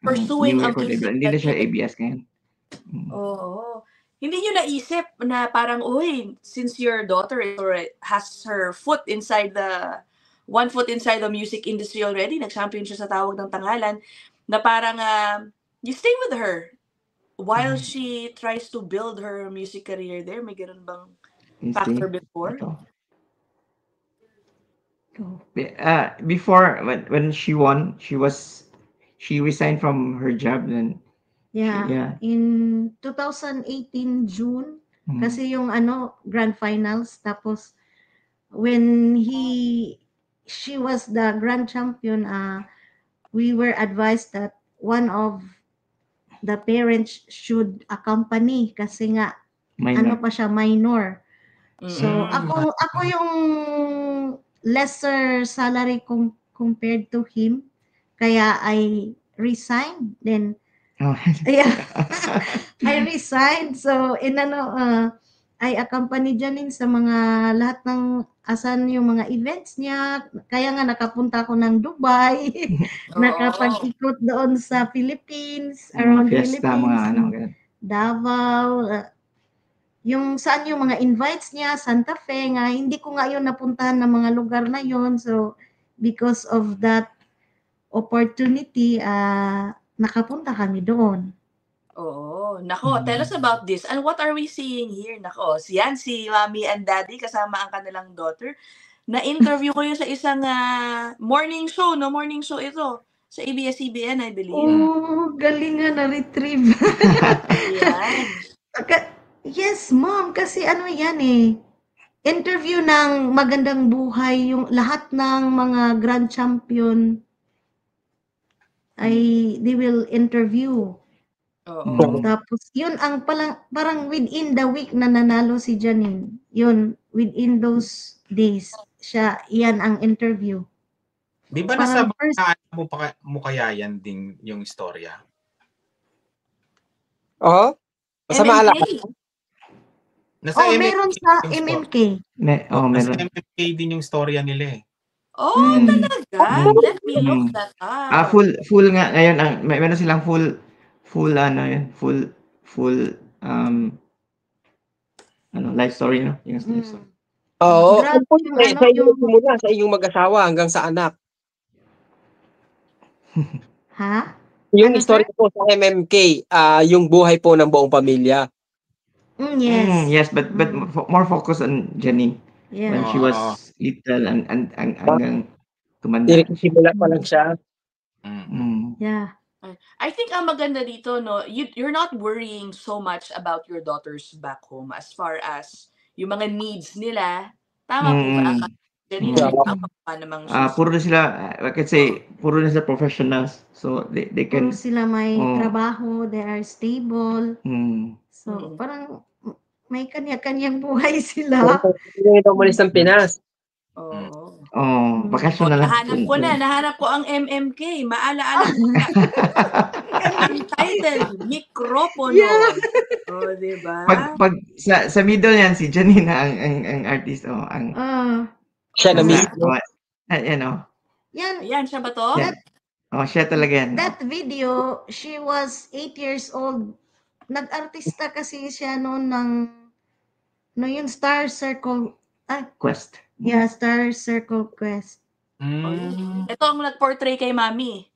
Pursuing new ang record label. music. Hindi na siya ABS ngayon. Oo. Hindi nyo naisip na parang, since your daughter has her foot inside one foot inside the music industry already, nag-champion siya sa Tawag ng Tanghalan, na parang you stay with her while she tries to build her music career there. May ganun bang factor before? Before, when she won, she resigned from her job. Then Yeah. In 2018 June, kasi yung grand finals, tapos when she was the grand champion, we were advised that one of the parents should accompany kasi nga minor. pa siya, minor. So ako yung lesser salary compared to him, kaya I resigned. Then I resigned. So I accompany Janine sa mga lahat ng asan yung mga events niya. Kaya nga nakapunta ako ng Dubai, nakapag-ikot doon sa Philippines, around Fiesta, Philippines, Davao, yung saan yung mga invites niya, Santa Fe, nga hindi ko nga yun napuntahan ng mga lugar na yun. So because of that opportunity, nakapunta kami doon. Oo. Nako, tell us about this. And what are we seeing here? Nako, si Mommy and Daddy kasama ang kanilang daughter. Na-interview ko yun sa isang morning show, no? Morning show ito. Sa ABS-CBN, I believe. Oh, galing nga na-retrieve. Yan. Yes, Mom. Kasi yan interview ng Magandang Buhay, yung lahat ng mga grand champion they will interview. Oo. Tapos yun ang parang within the week na nanalo si Janine. Yun, within those days, yan ang interview. Di ba nasa mo kaya yan din yung istorya? Oo. Sa maalala. Meron sa MMK. Meron. Nasa MMK din yung istorya nila eh. Talaga? Let me look that up. Full nga ngayon meron silang full life story, no? Yung story. Oo. Sa inyong muna, sa inyong mag-asawa hanggang sa anak. Ha? Yung story po sa MMK, yung buhay po ng buong pamilya. Yes. Yes, but more focus on Janine. Yeah. When she was little and hanggang tumanda. Simula pa lang siya. Yeah. I think ang maganda dito, no, you're not worrying so much about your daughters back home as far as yung mga needs nila. Tama po ba? Puro na sila, I can say, puro na sila professionals. So, they can... Puro sila may trabaho, they are stable. So, parang may kanya-kanyang buhay sila. Hindi ito umalis ng Pinas. Bakasyon na lang. Nahanap ko ang MMK. Maalaala ko na. Ang title, Mikropono. Yeah. Diba? Pag sa middle yan, si Janine ang artist. Siya na mismo. Yan, siya ba to? Siya talaga yan. That video, she was 8 years old. Nag-artista kasi siya noon ng yung Star Circle Quest. Yeah, Star Circle Quest. Ito ang nag-portray kay Mami.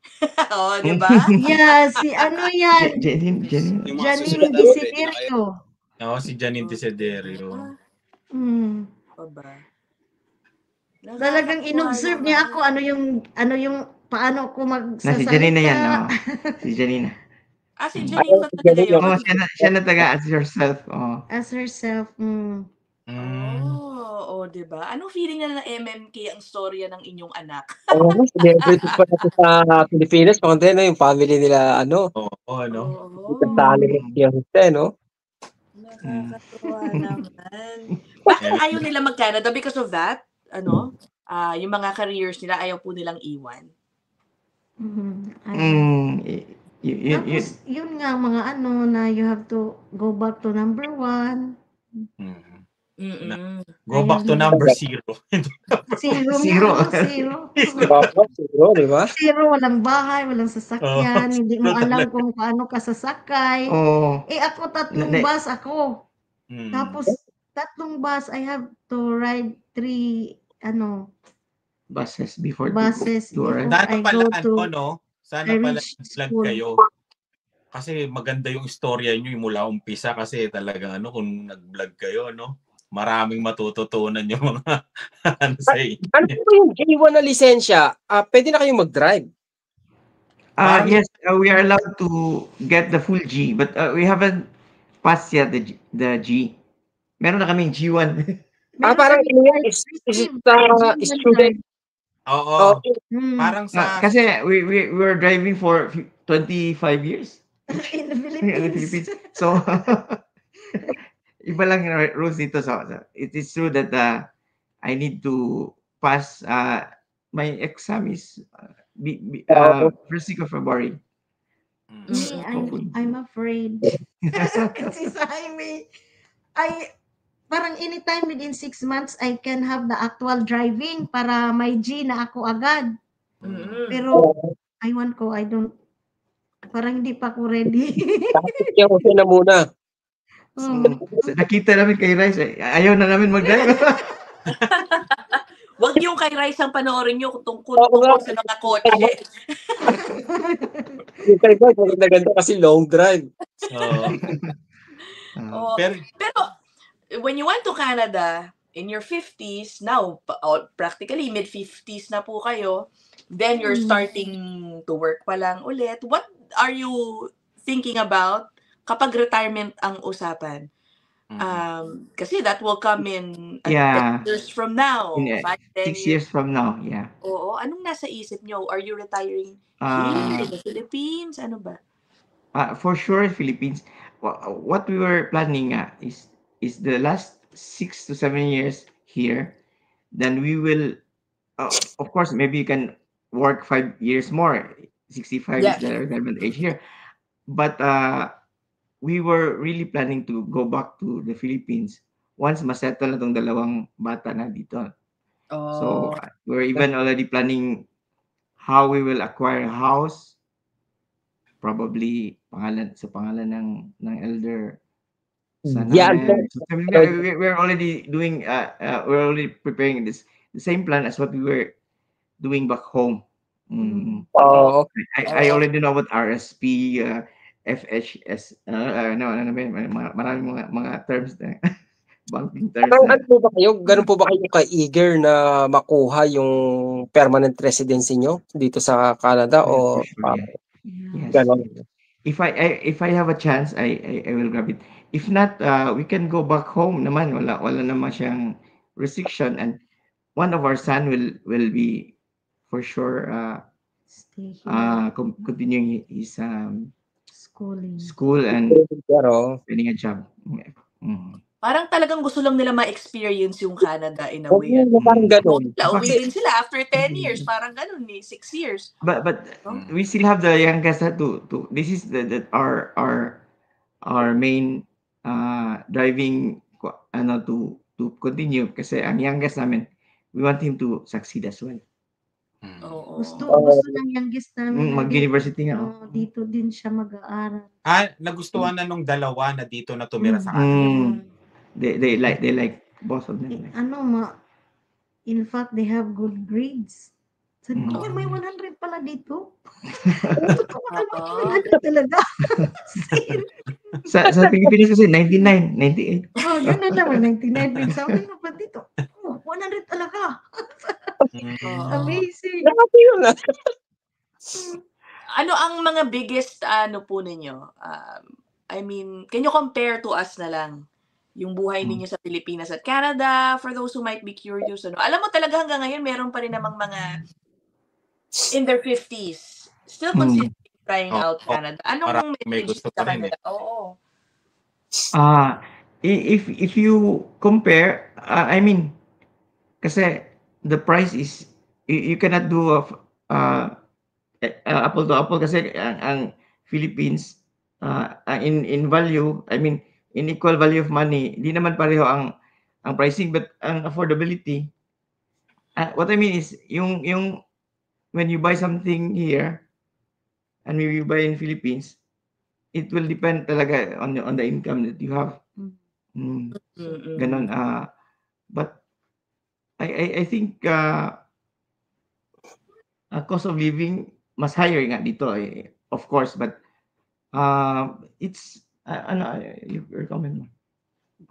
Di ba? Yeah, si yan? Janine Desiderio. Si Janine Desiderio. Talagang inobserve niya ako ano yung paano ko magsasalita. Si Janine na yan, si Janine. Si Janine ba talaga yun? Siya na taga as herself. As herself. Diba? Anong feeling na ng MMK ang storya ng inyong anak? Celebrity pa natin sa Pilipinas. Pakante, yung family nila, talent yung no? Nakakatuwa naman. Bakit ayaw nila mag-Canada? Because of that? Yung mga careers nila, ayaw po nilang iwan? Tapos, yun nga, mga ano na you have to go back to number 1. Go back to number 0. Zero. Zero. Zero, di ba? Zero, walang bahay, walang sasakyan, hindi mo alam kung paano ka sasakay. Ako, 3 bus ako. Tapos, 3 bus, I have to ride 3, buses before Sana I pala, go to sana pala reach vlog school. kayo. Kasi maganda yung istorya nyo yung mula umpisa kasi talagang kung nag-vlog kayo, maraming matututunan yung mga sa inyo. Ano po yung J1 na lisensya? Pwede na kayong mag-drive? Yes, we are allowed to get the full G, but we haven't passed yet the G. Meron na kaming G1. Parang student. Oo. Parang kasi we were driving for 25 years in the Philippines. So iba lang yung rules dito. So it is true that I need to pass my exam is first week of February. I'm afraid. Kasi sa Jaime, parang anytime within 6 months, I can have the actual driving para may G na ako agad. Pero, parang hindi pa ako ready. Tapos na muna. Nakita namin kay Rice, ayaw na namin mag-drive. Wag yung kay Rice ang panoorin nyo tungkol sa mga kotse. Yung kay Rice, maganda kasi long drive. Pero, when you went to Canada, in your 50s, now, practically mid-50s na po kayo, then you're starting to work pa lang ulit. What are you thinking about kapag retirement ang usapan? Kasi that will come in 10 years from now. 5, 10 6 years from now, Oo. Anong nasa isip nyo? Are you retiring here in the Philippines? Ano ba? For sure, Philippines. What we were planning is the last 6 to 7 years here. Then we will, of course, maybe you can work 5 years more. 65 is the retirement age here. But we were really planning to go back to the Philippines once masettle na tong dalawang bata na dito. So we're even already planning how we will acquire a house, probably sa pangalan ng elder son. We're already doing we're already preparing the same plan as what we were doing back home. I already know about RSP, FHS, maraming mga terms na banking terms. Ganun po ba kayo ka-eager na makuha yung permanent residency nyo dito sa Canada o ganon? If I have a chance, I will grab it. If not, we can go back home naman. Wala naman siyang restriction, and one of our son will be for sure continuing his school and getting a job. Parang talagang gusto lang nila ma-experience yung Canada in a way. Parang ganun. Uwi din sila after 10 years. Parang ganun 6 years. But we still have the youngest to this is our main driving to continue kasi ang youngest namin, we want him to succeed as well. Gusto ng youngest namin mag-university nga. Dito din siya mag-aaral. Nagustuhan na nung dalawa na dito na tumira sa Canada. They like both of them. In fact, they have good grades. Sabi ko, may 100 pala dito. Talaga. sa Pilipinas kasi 99, 98. Ganun naman, 99. Sabi ko pa dito, 100 talaga. Amazing. Ano ang mga biggest po ninyo? I mean, can you compare to us na lang yung buhay ninyo sa Pilipinas at Canada for those who might be curious? Alam mo talaga hanggang ngayon meron pa rin namang mga in their 50s still considering trying out Canada. Anong message sa Canada? If you compare, I mean, kasi the price is you cannot do apple to apple kasi ang Philippines in value, I mean in equal value of money, di naman pareho ang pricing, but ang affordability. What I mean is yung when you buy something here and when you buy in Philippines, it will depend talaga on the income that you have. Ganon. But I think cost of living mas higher nga dito, of course, but it's your comment mo.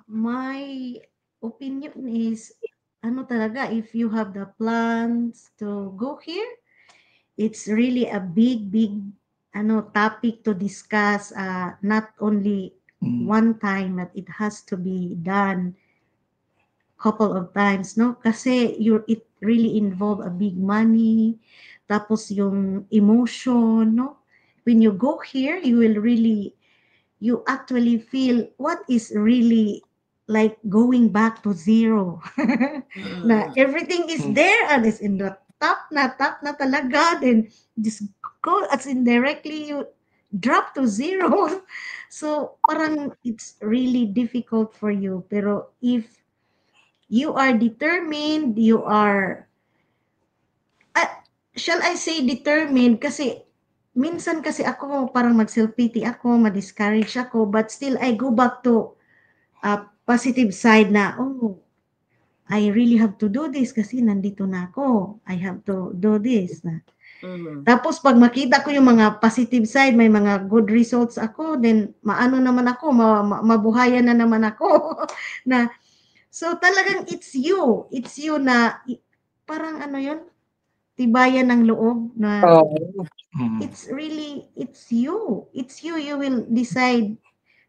My opinion is talaga, if you have the plans to go here, it's really a big topic to discuss, not only one time, but it has to be done couple of times, no? Kasi it really involve a big money, tapos yung emotion, no? When you go here, you actually feel what is really like going back to zero. Na everything is there and is in the top na talaga, then just go as indirectly you drop to zero. So parang it's really difficult for you. Pero if you are determined, you are, shall I say determined, kasi minsan kasi ako parang mag-self-pity ako, ma-discourage ako, but still I go back to positive side na, I really have to do this kasi nandito na ako. I have to do this. Tapos pag makita ko yung mga positive side, may mga good results ako, then maano naman ako, mabuhayan na naman ako. Na, so talagang it's you na parang yun, tibayan ng loob na it's you you will decide.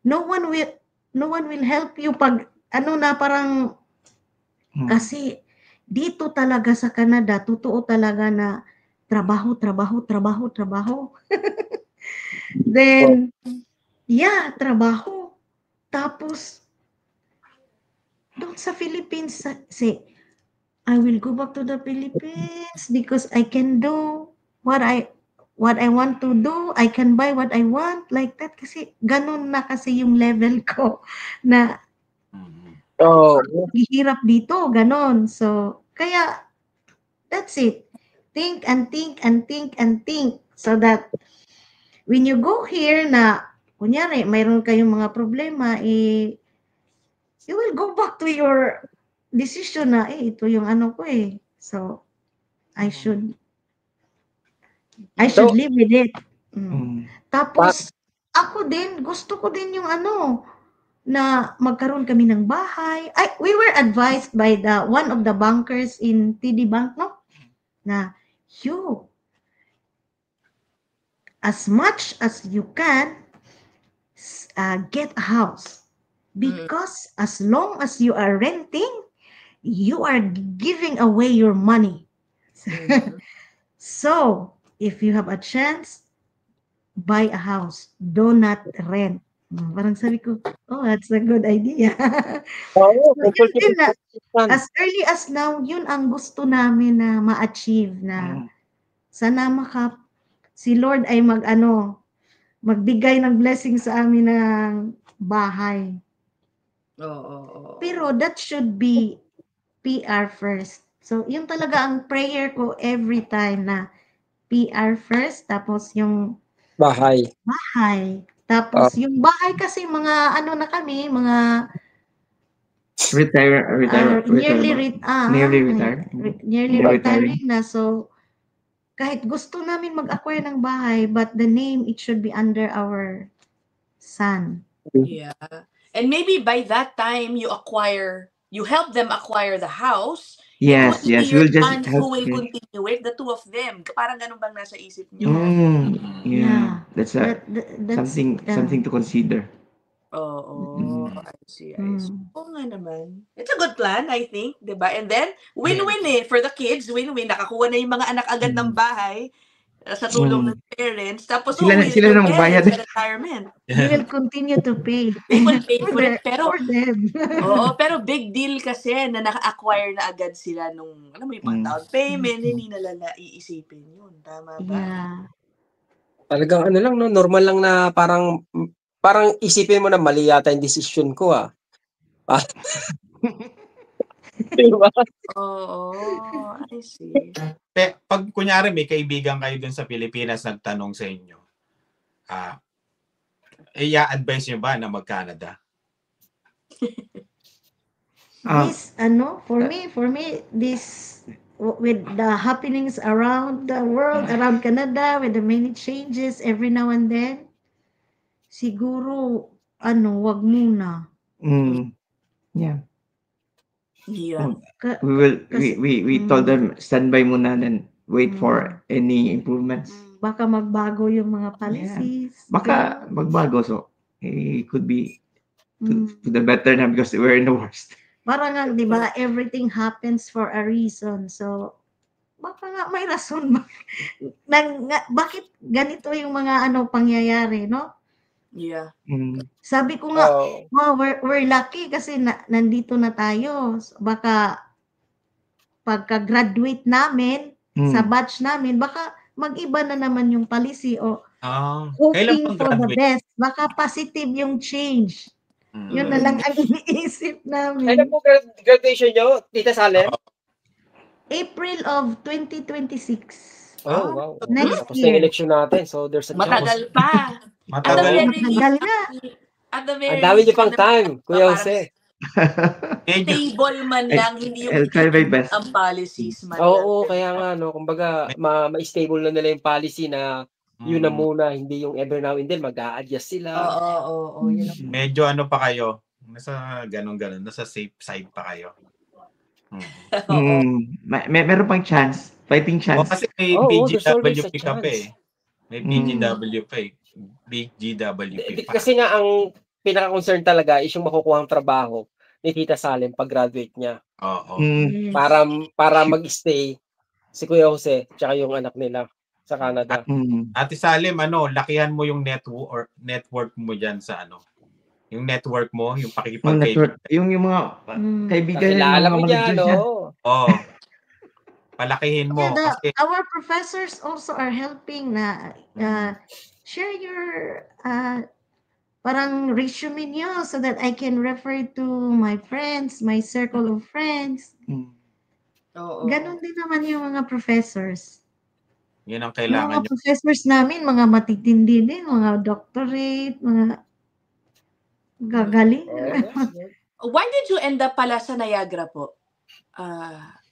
No one will help you pag na parang kasi dito talaga sa Canada totoo talaga na trabaho. Then trabaho. Tapos doon sa Philippines, say I will go back to the Philippines because I can do what I want to do. I can buy what I want, like that. Kasi ganun na kasi yung level ko na hirap dito, ganun. So, kaya that's it. Think and think and think and think so that when you go here na kunyari mayroon kayong mga problema, you will go back to your decision na ito yung ko eh. So I should live with it. Tapos ako din, gusto ko din yung na magkaroon kami ng bahay. We were advised by one of the bankers in TD Bank, no? Na as much as you can get a house, because as long as you are renting, you are giving away your money. So if you have a chance, buy a house, do not rent. Parang sabi ko, that's a good idea. As early as now, yun ang gusto namin na ma-achieve, na sana si Lord ay magbigay ng blessing sa amin ng bahay. Pero that should be PR first. So, yun talaga ang prayer ko every time, na PR first, tapos yung bahay. Tapos yung bahay kasi mga na kami, mga nearly retiring na. So kahit gusto namin mag-acquire ng bahay, but the name, it should be under our son. Yeah. And maybe by that time you help them acquire the house. Yes, we'll just who will continue it, the two of them. Parang ganun bang nasa isip niyo? Yeah. That's something to consider. I see. Oo nga naman. It's a good plan, I think, diba? And then, win-win for the kids, win-win. Nakakuha na yung mga anak agad ng bahay sa tulong ng parents. Tapos, sila na magbayad sa retirement. They will continue to pay. They will pay for it. Pero, for them. pero big deal kasi na naka-acquire na agad sila nung, alam mo yung pang down payment, hindi nila naiisipin yun. Tama ba? Yeah. Talagang ano lang, no, normal lang na parang isipin mo na mali yata yung decision ko, ah. Diba? Oo, I see. Pag kunyari may kaibigan kayo dun sa Pilipinas nagtanong sa inyo, i-advise nyo ba na mag-Canada? This, for me, this, with the happenings around the world, around Canada, with the many changes every now and then, siguro, wag muna. Yeah. Yeah. We told them standby muna and wait for any improvements. Baka magbago yung mga policies. Baka magbago, so it could be to the better na because we're in the worst. Parang nga, di ba, everything happens for a reason. So, baka nga may rason. Bakit ganito yung mga pangyayari, no? Yeah. Sabi ko nga, we're lucky kasi nandito na tayo. Baka pagka-graduate namin, sa batch namin, baka mag-iba na naman yung policy o hoping for the best. Baka positive yung change. Yun na lang ang iniisip namin. Kailan po graduation nyo, Tita Salem? April of 2026. Oh, wow. Next Tapos year. na yung election natin, so there's a chance. Matagal pa. Matagal na. Ang dami niyo pang time, Kuya Jose. Stable man lang, hindi yung I'll try my best. ang policies man Oo, lang. kaya nga, no, kumbaga, ma-stable na nila yung policy na yun na muna, hindi yung every now and then mag-a-adjust sila. Oo. Yun ang... Medyo ano pa kayo? Nasa ganun-ganun, nasa safe side pa kayo. Meron pang chance, fighting chance. Kasi may BGWP ka pa eh. May BGWP eh. BGWP pa. Kasi nga ang pinaka-concern talaga is yung makukuha ang trabaho ni Tita Salem pag-graduate niya. Oo. Para mag-stay si Kuya Jose tsaka yung anak nila sa Canada. Ate Salem, lakihan mo yung network mo diyan sa yung network mo, yung pakikipagkaibigan. Yung mga kaibigan niya, mga manager niya. Oo. Palakihin mo. Yeah, kasi our professors also are helping na share your parang resume niyo so that I can refer to my friends, my circle of friends. Ganon din naman yung mga professors. Yun ang kailangan mga professors namin, mga matitindi din, mga doctorate, mga gagaling. Why did you end up pala sa Niagara po?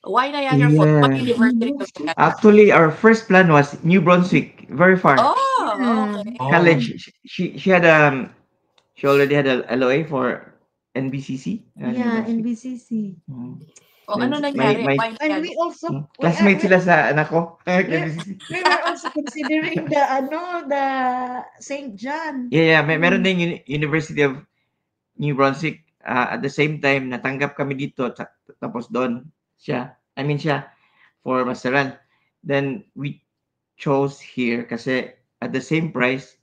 Why Niagara Falls? What university? Actually, our first plan was New Brunswick, very far. Okay. College. She had she already had a LOA for NBCC. Yeah, NBCC. Ano nangyari? And we also classmates sila sa anak ko. We were also considering the St. John. Yeah, meron din University of New Brunswick. At the same time, natanggap kami dito, tapos doon siya for masteral. Then we chose here kasi at the same price,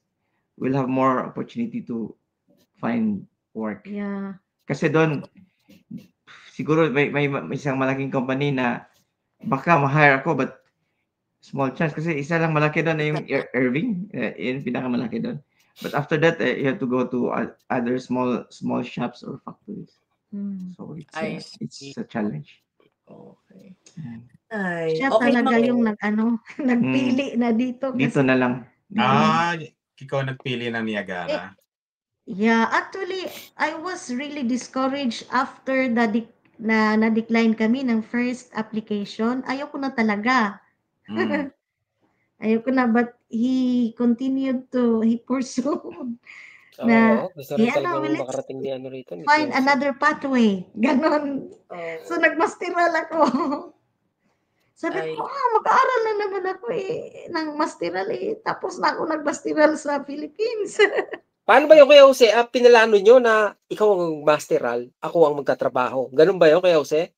we'll have more opportunity to find work. Yeah. Kasi doon, siguro may isang malaking company na baka ma-hire ako, but small chance. Kasi isa lang malaki doon na yung Irving. Yun pinakamalaki doon. But after that, you have to go to other small shops or factories. So it's a challenge. Okay. Siya talaga yung nagpili na dito. Dito na lang. Ikaw nagpili ng Niagara. Yeah, actually, I was really discouraged after na-decline kami ng first application. Ayoko na talaga. Ayoko na, but he pursued na find another pathway. Ganon. So, nagmasteral ako. Sabi ko, mag-aaral na naman ako ng masteral Tapos na ako nagmasteral sa Philippines. Paano ba yung Kuya Jose? Pinalano nyo na ikaw ang masteral, ako ang magtatrabaho. Ganun ba yung Kuya Jose?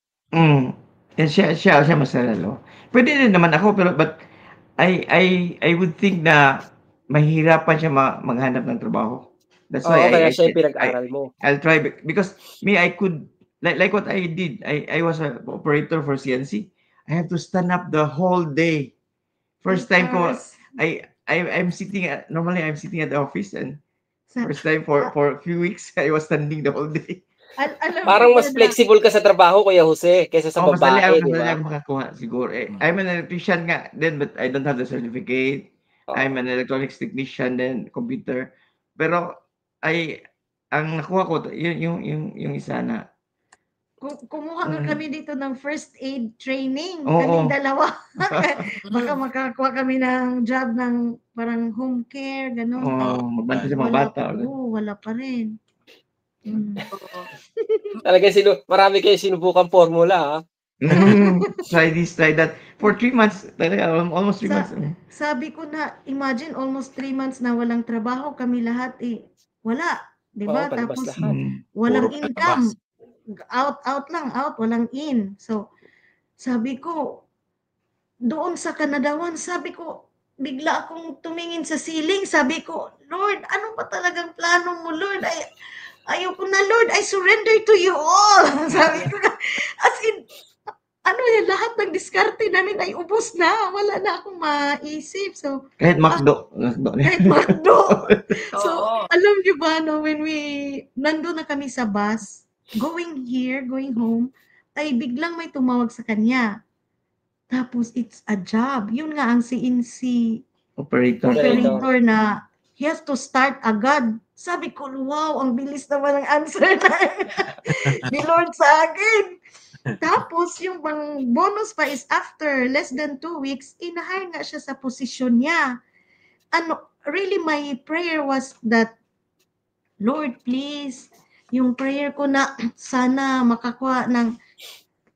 Siya masteral. Pwede din naman ako, but I would think na mahirapan siya maghanap ng trabaho. That's why kaya siya yung pinag-aral mo. I'll try because me, I could like what I did. I was an operator for CNC. I have to stand up the whole day. First time ko, I'm sitting at the office, and first time for a few weeks I was standing the whole day. Parang mas flexible ka sa trabaho, Kuya Jose, kaysa sa babae, di ba? Madali ako makakuha siguro. I'm an electrician nga then, but I don't have the certificate. I'm an electronics technician then computer. Pero ang nakuha ko yung isa na kumuha nga kami dito ng first aid training. Kaming dalawa. Baka makakuha kami ng job ng parang home care, gano'n. Magbanta sa mga bata. Wala pa rin. Talaga marami kayo sinubukang formula, ha? Try this, try that. For 3 months, almost 3 months. Sabi ko na, imagine almost 3 months na walang trabaho, kami lahat wala. Diba? Tapos walang income. Out lang, walang in. So, sabi ko, doon sa Canadawan, sabi ko, bigla akong tumingin sa ceiling, sabi ko, Lord, ano ba talagang plano mo, Lord? Ayoko na, Lord, I surrender to you all. Sabi ko, as in, lahat ng diskarte namin ay ubos na. Wala na akong maisip. So, kahit McDo. Kahit McDo. So, alam niyo ba, when nandun na kami sa bus, going home, ay biglang may tumawag sa kanya. Tapos, it's a job. Yun nga ang CNC operator na he has to start agad. Sabi ko, wow, ang bilis naman ang answer ni Lord sa akin. Tapos, yung bang bonus pa is after less than 2 weeks, inahire nga siya sa posisyon niya. Really, my prayer was that, Lord, please, yung prayer ko na sana makakuha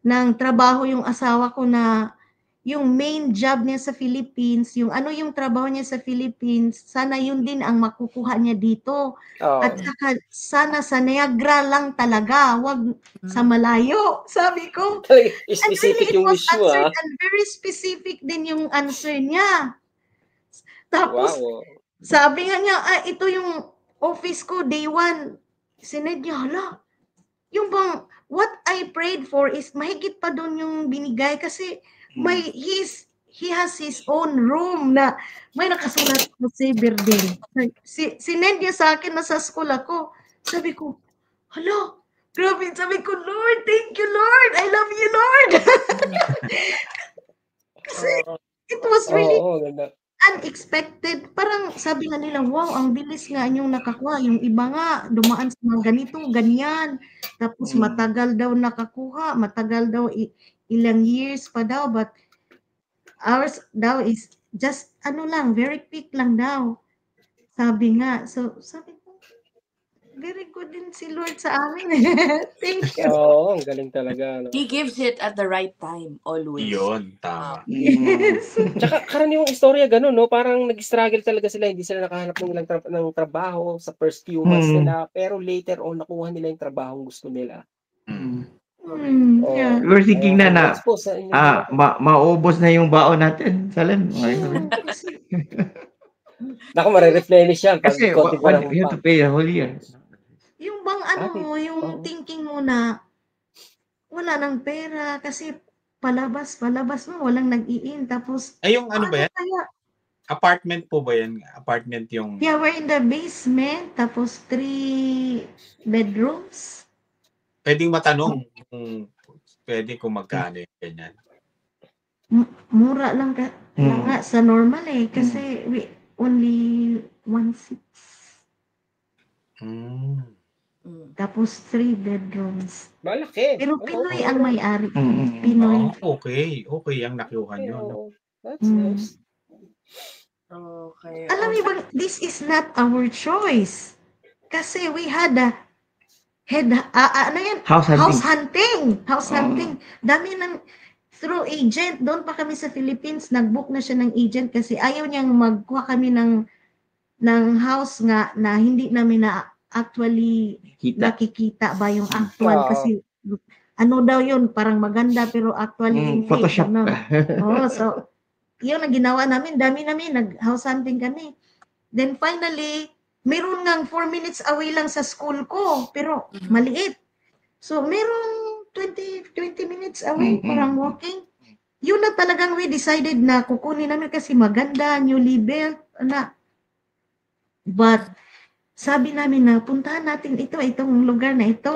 ng trabaho yung asawa ko na yung main job niya sa Philippines, yung trabaho niya sa Philippines, sana yun din ang makukuha niya dito. At saka sana sa Niagara lang talaga, wag sa malayo, sabi ko. Specific yung wish mo, ha? And very specific din yung answer niya. Tapos, sabi nga niya, ito yung office ko, day 1. Sined niya, hala, yung bang, what I prayed for is mahigit pa doon yung binigay kasi he has his own room na may nakasulat po si Berdin. Sinend niya sa akin na sa school ako. Sabi ko, hala, grabe. Sabi ko, Lord, thank you, Lord. I love you, Lord. Kasi it was really unexpected. Parang sabi nga nila, wow, ang bilis nga yung nakakuha. Yung iba nga, dumaan sa mga ganito, ganyan. Tapos matagal daw nakakuha. Matagal daw ilang years pa daw, but ours daw is just very quick lang daw. Sabi nga. So, sabi ko, very good din si Lord sa amin. Thank you. Ang galing talaga. No? He gives it at the right time, always. Yun, tama. Yes. Tsaka karaniwang istorya ganun, no? Parang nag-struggle talaga sila, hindi sila nakahanap ng trabaho sa first few months nila, pero later on, nakuha nila yung trabaho gusto nila. Yeah. We're thinking na maubos na yung baon natin. Salam. Naku, marireplenish yan. Kasi you have to pay the whole year. Yung bang yung thinking mo na wala ng pera kasi palabas mo, walang nag-i-in. Tapos, yung ba yan? Apartment po ba yan? Apartment yung... Yeah, we're in the basement. Tapos 3 bedrooms. Pwedeng matanong kung kung magkano yung ganyan. Mura lang nga sa normal kasi we only 1.6. Tapos 3 bedrooms. Malaki. Pero Pinoy ang may-ari. Pinoy. Okay ang nakuha nyo. No? That's nice. Okay. Alam niyo ba, this is not our choice. Kasi we had a house hunting. Dami ng through agent. Doon pa kami sa Philippines, nag-book na siya ng agent kasi ayaw niyang magkuha kami ng house nga na hindi namin na actually nakikita ba yung actual kasi daw yun, parang maganda pero actually hindi. Photoshop. So yun ang ginawa namin. Dami namin, nag-house hunting kami. Then finally, meron ngang 4 minutes away lang sa school ko, pero maliit. So, meron 20 minutes away, parang walking. yun na talagang we decided na kukunin namin kasi maganda, newly built, na. But, sabi namin na puntahan natin itong lugar na ito.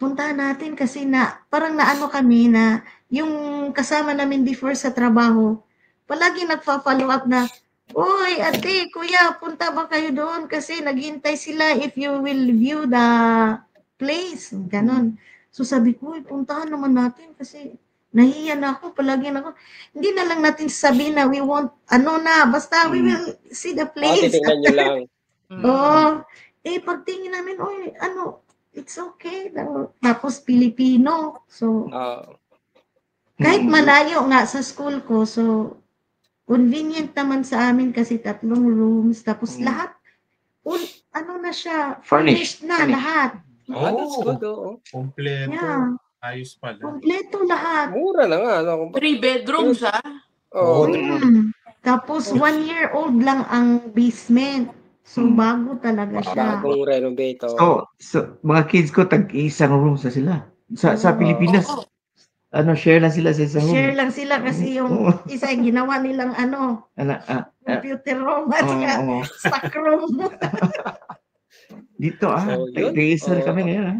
Puntahan natin kasi parang naano kami na yung kasama namin before sa trabaho, palagi nagfa-follow up na, "Uy, ate, kuya, punta ba kayo doon? Kasi naghihintay sila if you will view the place." Ganon. So sabi ko, puntahan naman natin kasi nahiya na ako, palagi na ako. Hindi na lang natin sabihin na we want, basta we will see the place. Titingnan nyo lang. Pagtingin namin, it's okay. Tapos Pilipino. So, kahit malayo nga sa school ko, so, convenient naman sa amin kasi 3 rooms. Tapos lahat, na siya, furnished na lahat. That's good, Kompleto. Yeah. Ayos pala. Kompleto lahat. Mura na nga. 3 bedrooms, Tapos 1-year-old lang ang basement. So, bago talaga siya. Bagong renovate. So, mga kids ko, tag-isang room sa sila. Sa Pilipinas, share lang sila sa isang room. Share lang sila kasi yung isa ginawa nilang computer room at stock room. Dito, tag-isa kami ngayon.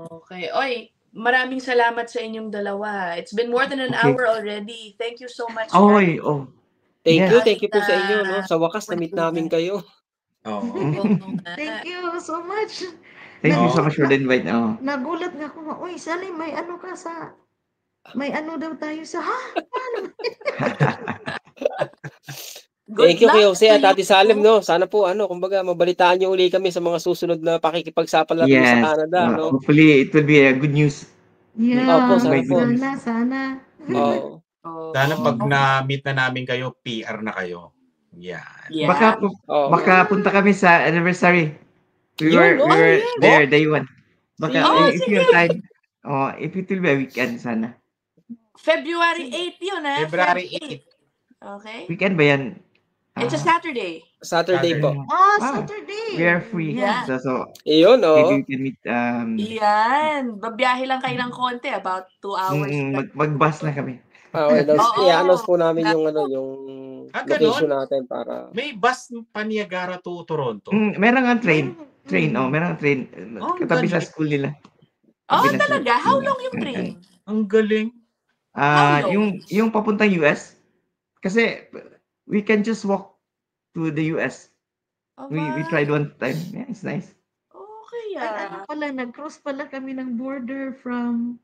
Okay. Oy, maraming salamat sa inyong dalawa. It's been more than an hour already. Thank you so much. Thank you po sa inyo, no? Sa wakas, na-meet namin kayo. Thank you so much. Thank you so much for the invite. Nagulat nga ako, uy, Sally, may daw tayo sa, Thank you kay Jose at Ate Salim, no? Sana po, kumbaga, mabalitaan niyo uli kami sa mga susunod na pakikipagsapal natin sa Canada, no? Hopefully, it will be a good news. Yeah, sana. Sana pag na-meet na namin kayo, PR na kayo. Yeah. Baka punta kami sa anniversary. We were there day 1. Baka if you have time, if it will be a weekend sana. February 8 yun, February 8. Okay. Weekend ba yan? It's a Saturday. Saturday po. Saturday. We are free. Yeah. So Iyon, maybe we can meet. Yan. Babiyahe lang kayo ng konti. About 2 hours. Mag-bus na kami. I-announce po namin yung location natin para... May bus pa Niagara to Toronto? Meron nga train. Meron nga train. Katabi sa school nila. Talaga? How long yung train? Ang galing. Yung papuntang US, kasi we can just walk to the US. We tried one time. Yeah, it's nice. Okay, nag-cross pala kami ng border from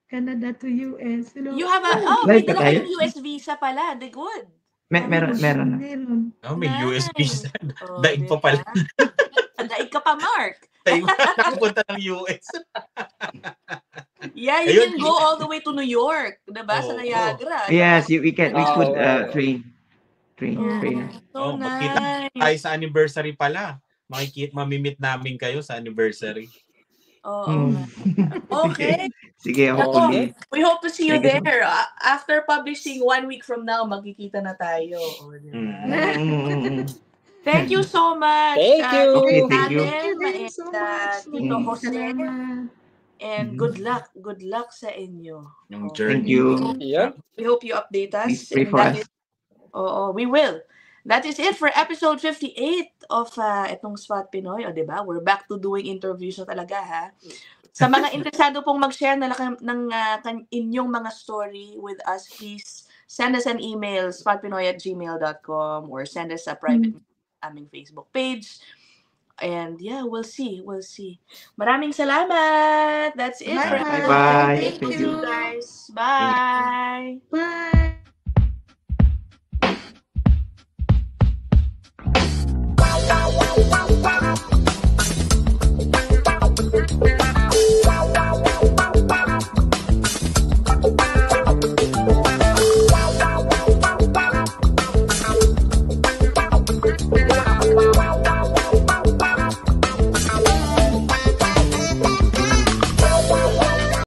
Canada to US. You have may dala kayong US visa pala. The good. Meron. May US visa. Daig pa pala. Daig ka pa, Mark. Nakapunta ng US. Yeah, you can go all the way to New York, diba? Sa Niagara. Yes, we could train. So nice. Magkita tayo sa anniversary pala. Mamimit namin kayo sa anniversary. Okay. Sige, hopefully. We hope to see you there. After publishing 1 week from now, magkikita na tayo. Thank you so much. Thank you. Thank you. Tito Jose. And good luck. Good luck sa inyo. Yung journey. Thank you. Yeah. We hope you update us. Please pray for us. We will. That is it for episode 58 of itong Spot Pinoy. Diba? We're back to doing interviews na talaga, ha? Sa mga interesado pong mag-share ng inyong mga story with us, please send us an email, spotpinoy@gmail.com, or send us a private aming Facebook page. And yeah, we'll see. Maraming salamat. That's it. Bye. Thank you, guys. Bye. Bye.